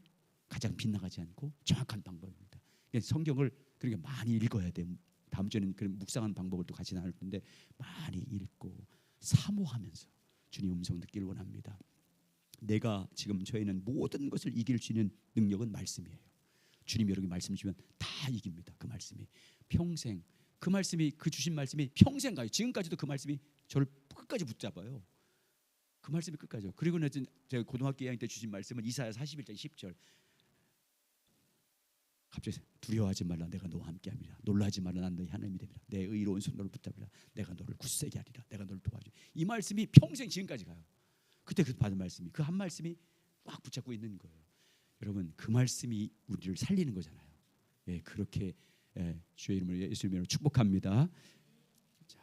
[SPEAKER 1] 가장 빗나가지 않고 정확한 방법입니다. 성경을 그러니까 많이 읽어야 돼요. 다음 주에는 그런 묵상하는 방법을 또 같이 나눌 텐데 많이 읽고 사모하면서 주님 음성 듣기를 원합니다. 내가 지금 저희는 모든 것을 이길 수 있는 능력은 말씀이에요. 주님 여러분이 말씀 주시면 다 이깁니다. 그 말씀이 평생 그 말씀이 그 주신 말씀이 평생 가요. 지금까지도 그 말씀이 저를 끝까지 붙잡아요. 그 말씀이 끝까지요. 그리고는 제가 고등학교 2학년 때 주신 말씀은 이사야 41장 10절. 갑자기 두려워하지 말라 내가 너와 함께함이라. 놀라지 말라 난 너희 하나님이 됨이라. 내 의로운 손 너를 붙잡으라. 내가 너를 굳세게 하리라. 내가 너를 도와주리. 이 말씀이 평생 지금까지 가요. 그때 그 받은 말씀이 그 한 말씀이 막 붙잡고 있는 거예요. 여러분 그 말씀이 우리를 살리는 거잖아요. 예, 그렇게 주의 이름으로 예수 이름으로 축복합니다. 자,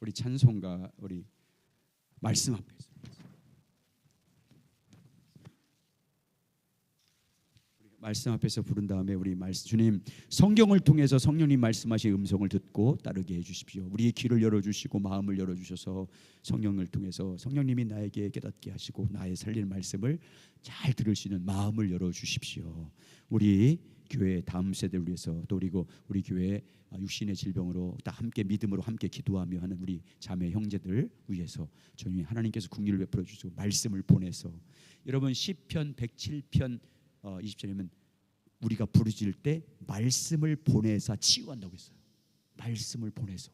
[SPEAKER 1] 우리 찬송가 우리 말씀 앞에서 말씀 앞에서 부른 다음에 우리 주님 성경을 통해서 성령님 말씀하신 음성을 듣고 따르게 해주십시오. 우리의 귀를 열어주시고 마음을 열어주셔서 성령을 통해서 성령님이 나에게 깨닫게 하시고 나의 살리는 말씀을 잘 들을 수 있는 마음을 열어주십시오. 우리 교회 다음 세대를 위해서 또 그리고 우리 교회 육신의 질병으로 다 함께 믿음으로 함께 기도하며 하는 우리 자매 형제들 위해서 주님 하나님께서 긍휼을 베풀어 주시고 말씀을 보내서 여러분 시편 107편 20절이면 우리가 부르짖을 때 말씀을 보내사 치유한다고 했어요. 말씀을 보내서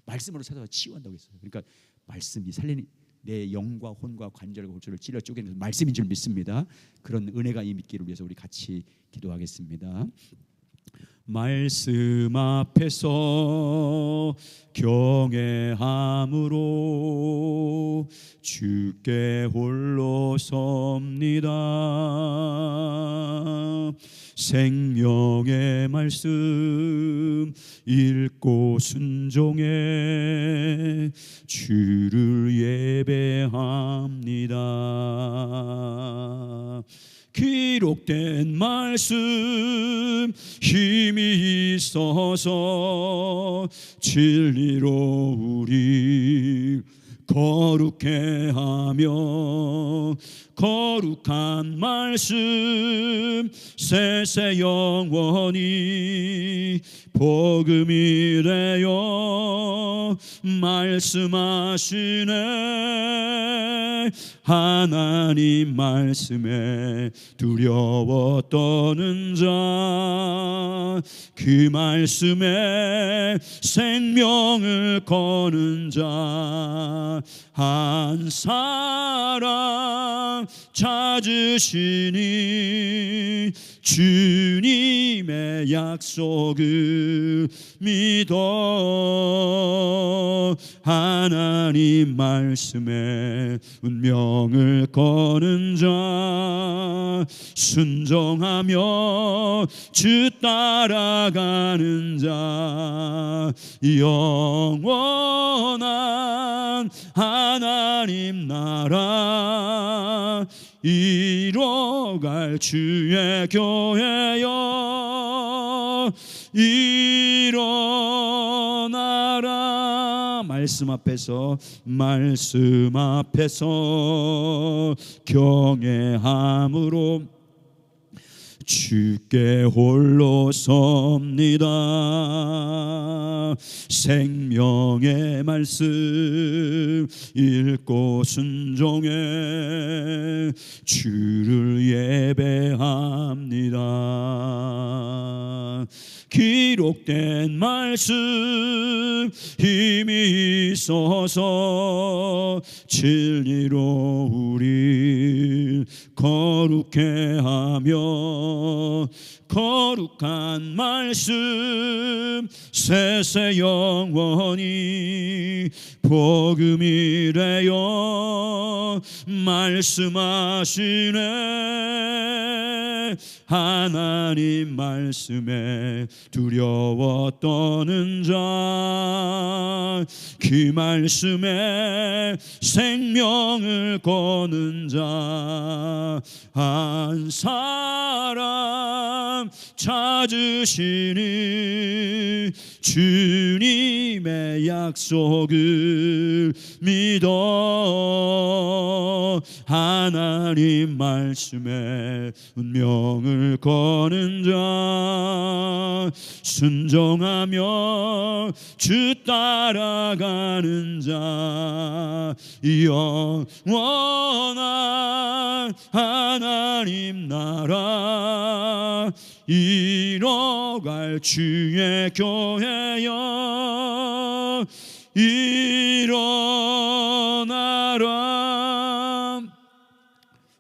[SPEAKER 1] 말씀으로 찾아서 치유한다고 했어요. 그러니까 말씀이 살리는 내 영과 혼과 관절과 골절을 찔러 쪼개는 말씀인 줄 믿습니다. 그런 은혜가 임있기를 위해서 우리 같이 기도하겠습니다. 말씀 앞에서 경외함으로 주께 홀로 섭니다. 생명의 말씀 읽고 순종해 주를 예배합니다. 기록된 말씀 힘이 있어서 진리로 우리 거룩해 하며 거룩한 말씀 세세 영원히 복음이 되어 말씀하시네. 하나님 말씀에 두려워 떠는 자 그 말씀에 생명을 거는 자 한 사람 찾으시니 주님의 약속을 믿어 하나님 말씀에 운명을 거는 자 순종하며 주 따라가는 자 영원한 하나님 나라 이뤄갈 주의 교회여 일어나라. 말씀 앞에서 경외함으로 주께 홀로 섭니다. 생명의 말씀 읽고 순종해 주를 예배합니다. 기록된 말씀 힘이 있어서 진리로 우리 거룩해 하며 거룩한 말씀 세세 영원히 복음이래요. 말씀하시네. 하나님 말씀에 두려워 떠는 자, 그 말씀에 생명을 거는 자 한 사람 찾으시니 주님의 약속을 믿어 하나님 말씀에 운명을 거는 자, 순종하며 주 따라가는 자, 영원한 하나님 나라 이뤄갈 주의 교회여 일어나라.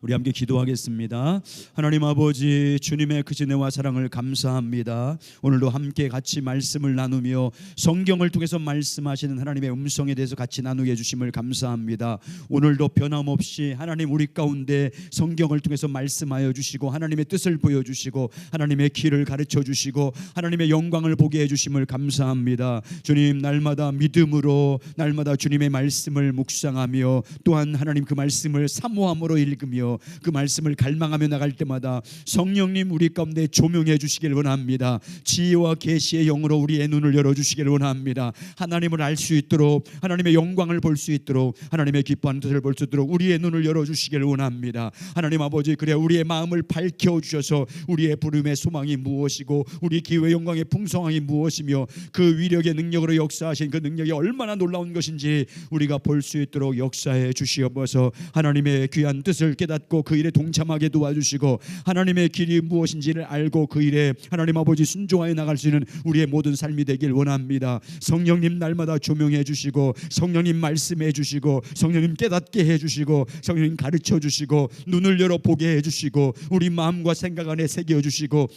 [SPEAKER 1] 우리 함께 기도하겠습니다. 하나님 아버지, 주님의 크신 은혜와 사랑을 감사합니다. 오늘도 함께 같이 말씀을 나누며 성경을 통해서 말씀하시는 하나님의 음성에 대해서 같이 나누게 해주심을 감사합니다. 오늘도 변함없이 하나님 우리 가운데 성경을 통해서 말씀하여 주시고 하나님의 뜻을 보여주시고 하나님의 길을 가르쳐 주시고 하나님의 영광을 보게 해주심을 감사합니다. 주님, 날마다 믿음으로 날마다 주님의 말씀을 묵상하며 또한 하나님 그 말씀을 사모함으로 읽으며 그 말씀을 갈망하며 나갈 때마다 성령님 우리 가운데 조명해 주시길 원합니다. 지혜와 계시의 영으로 우리의 눈을 열어주시길 원합니다. 하나님을 알 수 있도록, 하나님의 영광을 볼 수 있도록, 하나님의 기뻐하는 뜻을 볼 수 있도록 우리의 눈을 열어주시길 원합니다. 하나님 아버지, 그래 우리의 마음을 밝혀주셔서 우리의 부름의 소망이 무엇이고 우리 기회의 영광의 풍성함이 무엇이며 그 위력의 능력으로 역사하신 그 능력이 얼마나 놀라운 것인지 우리가 볼 수 있도록 역사해 주시옵소서. 하나님의 귀한 뜻을 깨닫고 그 일에 동참하게 도와주시고 하나님의 길이 무엇인지를 알고 그 일에 하나님 아버지 순종하여 나갈 수 있는 우리의 모든 삶이 되길 원합니다. 성령님 날마다 조명해 주시고 성령님 말씀해 주시고 성령님 깨닫게 해 주시고 성령님 가르쳐 주시고 눈을 열어 보게 해 주시고 우리 마음과 생각 안에 새겨 주시고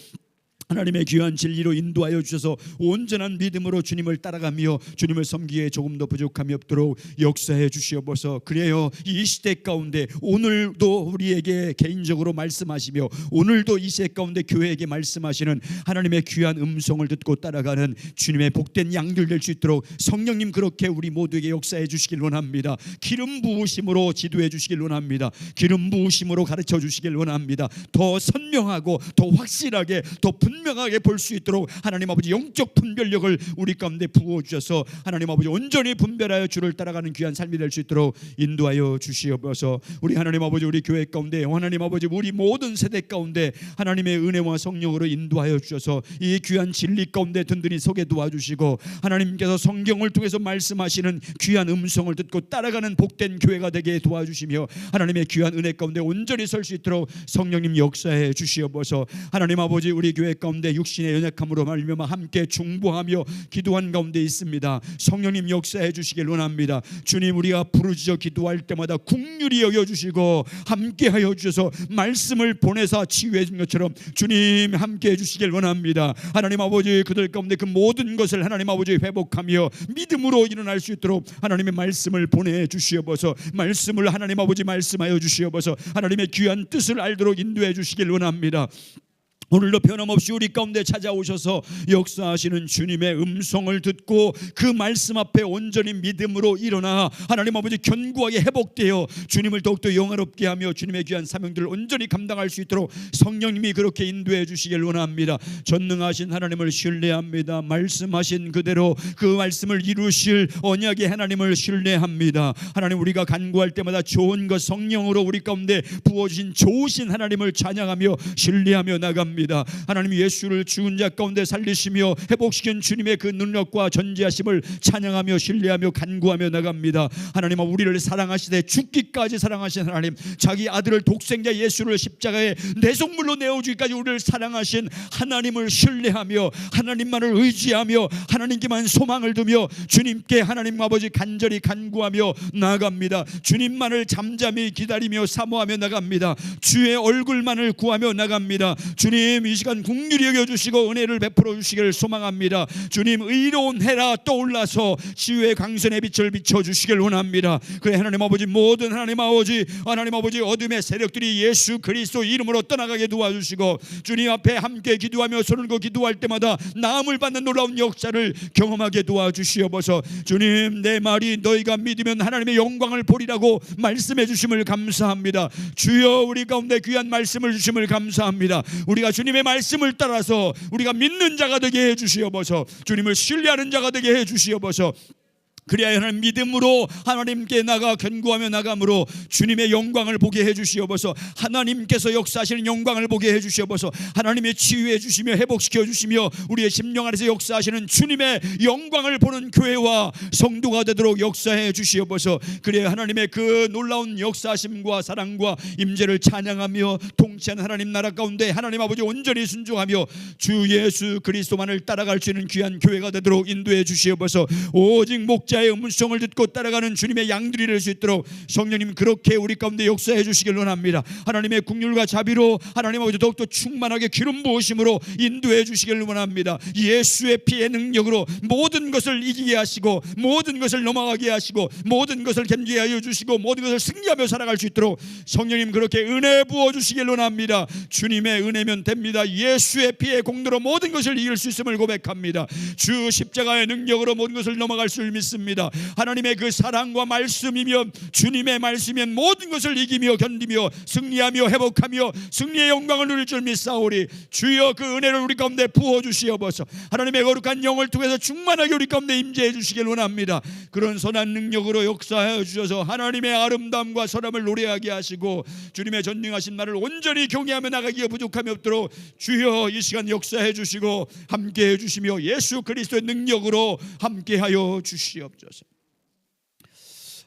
[SPEAKER 1] 하나님의 귀한 진리로 인도하여 주셔서 온전한 믿음으로 주님을 따라가며 주님을 섬기기에 조금도 부족함이 없도록 역사해 주시옵소서. 그래요, 이 시대 가운데 오늘도 우리에게 개인적으로 말씀하시며 오늘도 이 시대 가운데 교회에게 말씀하시는 하나님의 귀한 음성을 듣고 따라가는 주님의 복된 양들 될 수 있도록 성령님 그렇게 우리 모두에게 역사해 주시길 원합니다. 기름 부으심으로 지도해 주시길 원합니다. 기름 부으심으로 가르쳐 주시길 원합니다. 더 선명하고 더 확실하게 더 분명하게 볼 수 있도록 하나님 아버지 영적 분별력을 우리 가운데 부어주셔서 하나님 아버지 온전히 분별하여 주를 따라가는 귀한 삶이 될 수 있도록 인도하여 주시옵소서. 우리 하나님 아버지, 우리 교회 가운데 하나님 아버지 우리 모든 세대 가운데 하나님의 은혜와 성령으로 인도하여 주셔서 이 귀한 진리 가운데 든든히 서게 도와주시고 하나님께서 성경을 통해서 말씀하시는 귀한 음성을 듣고 따라가는 복된 교회가 되게 도와주시며 하나님의 귀한 은혜 가운데 온전히 설 수 있도록 성령님 역사해 주시옵소서. 하나님 아버지, 우리 교회 가운데 육신의 연약함으로 말미암아 함께 중보하며 기도한 가운데 있습니다. 성령님 역사해 주시길 원합니다. 주님, 우리가 부르짖어 기도할 때마다 긍휼히 여겨주시고 함께하여 주셔서 말씀을 보내사 치유해 준 것처럼 주님 함께해 주시길 원합니다. 하나님 아버지, 그들 가운데 그 모든 것을 하나님 아버지 회복하며 믿음으로 일어날 수 있도록 하나님의 말씀을 보내주시옵소서. 말씀을 하나님 아버지 말씀하여 주시옵소서. 하나님의 귀한 뜻을 알도록 인도해 주시길 원합니다. 오늘도 변함없이 우리 가운데 찾아오셔서 역사하시는 주님의 음성을 듣고 그 말씀 앞에 온전히 믿음으로 일어나 하나님 아버지 견고하게 회복되어 주님을 더욱더 영화롭게 하며 주님의 귀한 사명들을 온전히 감당할 수 있도록 성령님이 그렇게 인도해 주시길 원합니다. 전능하신 하나님을 신뢰합니다. 말씀하신 그대로 그 말씀을 이루실 언약의 하나님을 신뢰합니다. 하나님, 우리가 간구할 때마다 좋은 것 성령으로 우리 가운데 부어주신 좋으신 하나님을 찬양하며 신뢰하며 나갑니다. 원합니다. 하나님, 예수를 죽은 자 가운데 살리시며 회복시킨 주님의 그 능력과 전지하심을 찬양하며 신뢰하며 간구하며 나갑니다. 하나님, 우리를 사랑하시되 죽기까지 사랑하신 하나님, 자기 아들을 독생자 예수를 십자가에 내속물로 내어주기까지 우리를 사랑하신 하나님을 신뢰하며 하나님만을 의지하며 하나님께만 소망을 두며 주님께 하나님 아버지 간절히 간구하며 나아갑니다. 주님만을 잠잠히 기다리며 사모하며 나갑니다. 주의 얼굴만을 구하며 나갑니다. 주님, 이 시간 긍휼히 여겨주시고 은혜를 베풀어 주시기를 소망합니다. 주님, 의로운 해라 떠올라서 치유의 강선의 빛을 비춰주시길 원합니다. 그래 하나님 아버지, 모든 하나님 아버지 어둠의 세력들이 예수 그리스도 이름으로 떠나가게 도와주시고 주님 앞에 함께 기도하며 손을 거 기도할 때마다 나음을 받는 놀라운 역사를 경험하게 도와주시옵소서. 주님, 내 말이 너희가 믿으면 하나님의 영광을 보리라고 말씀해 주심을 감사합니다. 주여, 우리 가운데 귀한 말씀을 주심을 감사합니다. 우리가 주님의 말씀을 따라서 우리가 믿는 자가 되게 해 주시옵소서. 주님을 신뢰하는 자가 되게 해 주시옵소서. 그래야 하는 믿음으로 하나님께 나가 견고하며 나감으로 주님의 영광을 보게 해주시옵소서. 하나님께서 역사하시는 영광을 보게 해주시옵소서. 하나님의 치유해 주시며 회복시켜 주시며 우리의 심령 안에서 역사하시는 주님의 영광을 보는 교회와 성도가 되도록 역사해 주시옵소서. 그래야 하나님의 그 놀라운 역사하심과 사랑과 임재를 찬양하며 통치하는 하나님 나라 가운데 하나님 아버지 온전히 순종하며 주 예수 그리스도만을 따라갈 수 있는 귀한 교회가 되도록 인도해 주시옵소서. 오직 목자의 음성을 듣고 따라가는 주님의 양들이 될 수 있도록 성령님 그렇게 우리 가운데 역사해 주시길 원합니다. 하나님의 긍휼과 자비로 하나님 아버지 더욱더 충만하게 기름 부으심으로 인도해 주시길 원합니다. 예수의 피의 능력으로 모든 것을 이기게 하시고 모든 것을 넘어가게 하시고 모든 것을 견디게 하여 주시고 모든 것을 승리하며 살아갈 수 있도록 성령님 그렇게 은혜 부어 주시길 원합니다. 주님의 은혜면 됩니다. 예수의 피의 공로로 모든 것을 이길 수 있음을 고백합니다. 주 십자가의 능력으로 모든 것을 넘어갈 줄 믿습니다. 하나님의 그 사랑과 말씀이면 주님의 말씀이면 모든 것을 이기며 견디며 승리하며 회복하며 승리의 영광을 누릴 줄 믿사오리. 주여, 그 은혜를 우리 가운데 부어주시옵소서. 하나님의 거룩한 영을 통해서 충만하게 우리 가운데 임재해 주시길 원합니다. 그런 선한 능력으로 역사하여 주셔서 하나님의 아름다움과 선함을 노래하게 하시고 주님의 전능하신 날을 온전히 경외하며 나가기가 부족함이 없도록 주여 이 시간 역사해 주시고 함께해 주시며 예수 그리스도의 능력으로 함께하여 주시옵소서.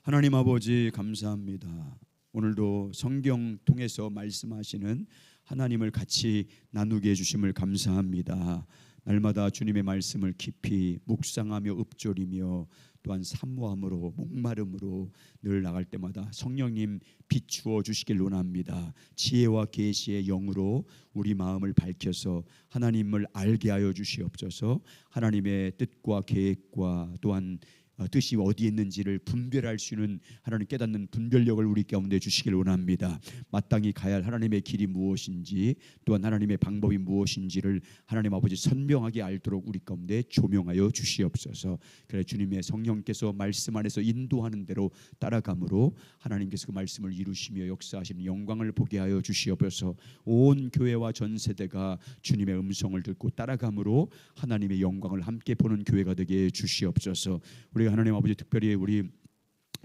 [SPEAKER 1] 하나님 아버지, 감사합니다. 오늘도 성경 통해서 말씀하시는 하나님을 같이 나누게 해주심을 감사합니다. 날마다 주님의 말씀을 깊이 묵상하며 읊조리며 또한 사모함으로 목마름으로 늘 나갈 때마다 성령님 비추어 주시길 원합니다. 지혜와 계시의 영으로 우리 마음을 밝혀서 하나님을 알게 하여 주시옵소서. 하나님의 뜻과 계획과 또한 뜻이 어디에 있는지를 분별할 수 있는 하나님 깨닫는 분별력을 우리 가운데 주시길 원합니다. 마땅히 가야 할 하나님의 길이 무엇인지 또한 하나님의 방법이 무엇인지를 하나님 아버지 선명하게 알도록 우리 가운데 조명하여 주시옵소서. 그래 주님의 성령께서 말씀 안에서 인도하는 대로 따라감으로 하나님께서 그 말씀을 이루시며 역사하시는 영광을 보게 하여 주시옵소서. 온 교회와 전 세대가 주님의 음성을 듣고 따라감으로 하나님의 영광을 함께 보는 교회가 되게 주시옵소서. 우리 하나님 아버지, 특별히 우리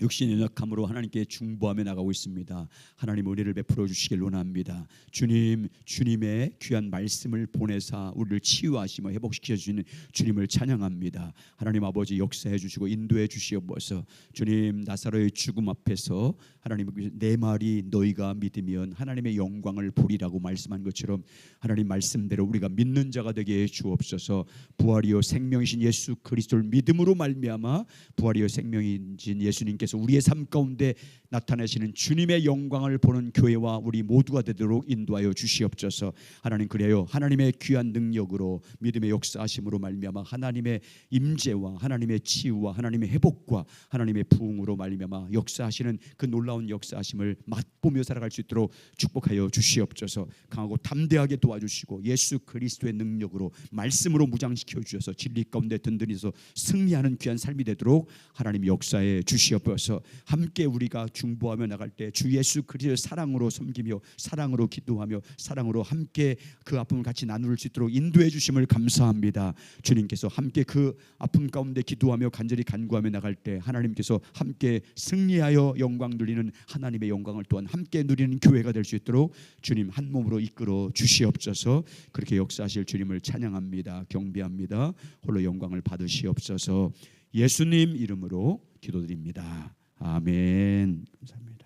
[SPEAKER 1] 육신의 연약함으로 하나님께 중보하며 나가고 있습니다. 하나님 은혜를 베풀어 주시길 원합니다. 주님의 귀한 말씀을 보내사 우리를 치유하시며 회복시켜 주시는 주님을 찬양합니다. 하나님 아버지, 역사해 주시고 인도해 주시옵소서. 주님, 나사로의 죽음 앞에서 하나님, 내 말이 너희가 믿으면 하나님의 영광을 보리라고 말씀한 것처럼 하나님 말씀대로 우리가 믿는 자가 되게 해 주옵소서. 부활이요 생명이신 예수 그리스도를 믿음으로 말미암아 부활이요 생명이신 예수님께서 우리의 삶 가운데 나타내시는 주님의 영광을 보는 교회와 우리 모두가 되도록 인도하여 주시옵소서. 하나님, 그래요 하나님의 귀한 능력으로 믿음의 역사하심으로 말미암아 하나님의 임재와 하나님의 치유와 하나님의 회복과 하나님의 부흥으로 말미암아 역사하시는 그 놀라운 역사하심을 맛보며 살아갈 수 있도록 축복하여 주시옵소서. 강하고 담대하게 도와주시고 예수 그리스도의 능력으로 말씀으로 무장시켜 주셔서 진리 가운데 든든히 서 승리하는 귀한 삶이 되도록 하나님 역사해 주시옵소서. 함께 우리가 중보하며 나갈 때 주 예수 그리스도의 사랑으로 섬기며 사랑으로 기도하며 사랑으로 함께 그 아픔을 같이 나눌 수 있도록 인도해 주심을 감사합니다. 주님께서 함께 그 아픔 가운데 기도하며 간절히 간구하며 나갈 때 하나님께서 함께 승리하여 영광 누리는 하나님의 영광을 또한 함께 누리는 교회가 될 수 있도록 주님 한 몸으로 이끌어 주시옵소서. 그렇게 역사하실 주님을 찬양합니다. 경배합니다. 홀로 영광을 받으시옵소서. 예수님 이름으로 기도드립니다. 아멘. 감사합니다.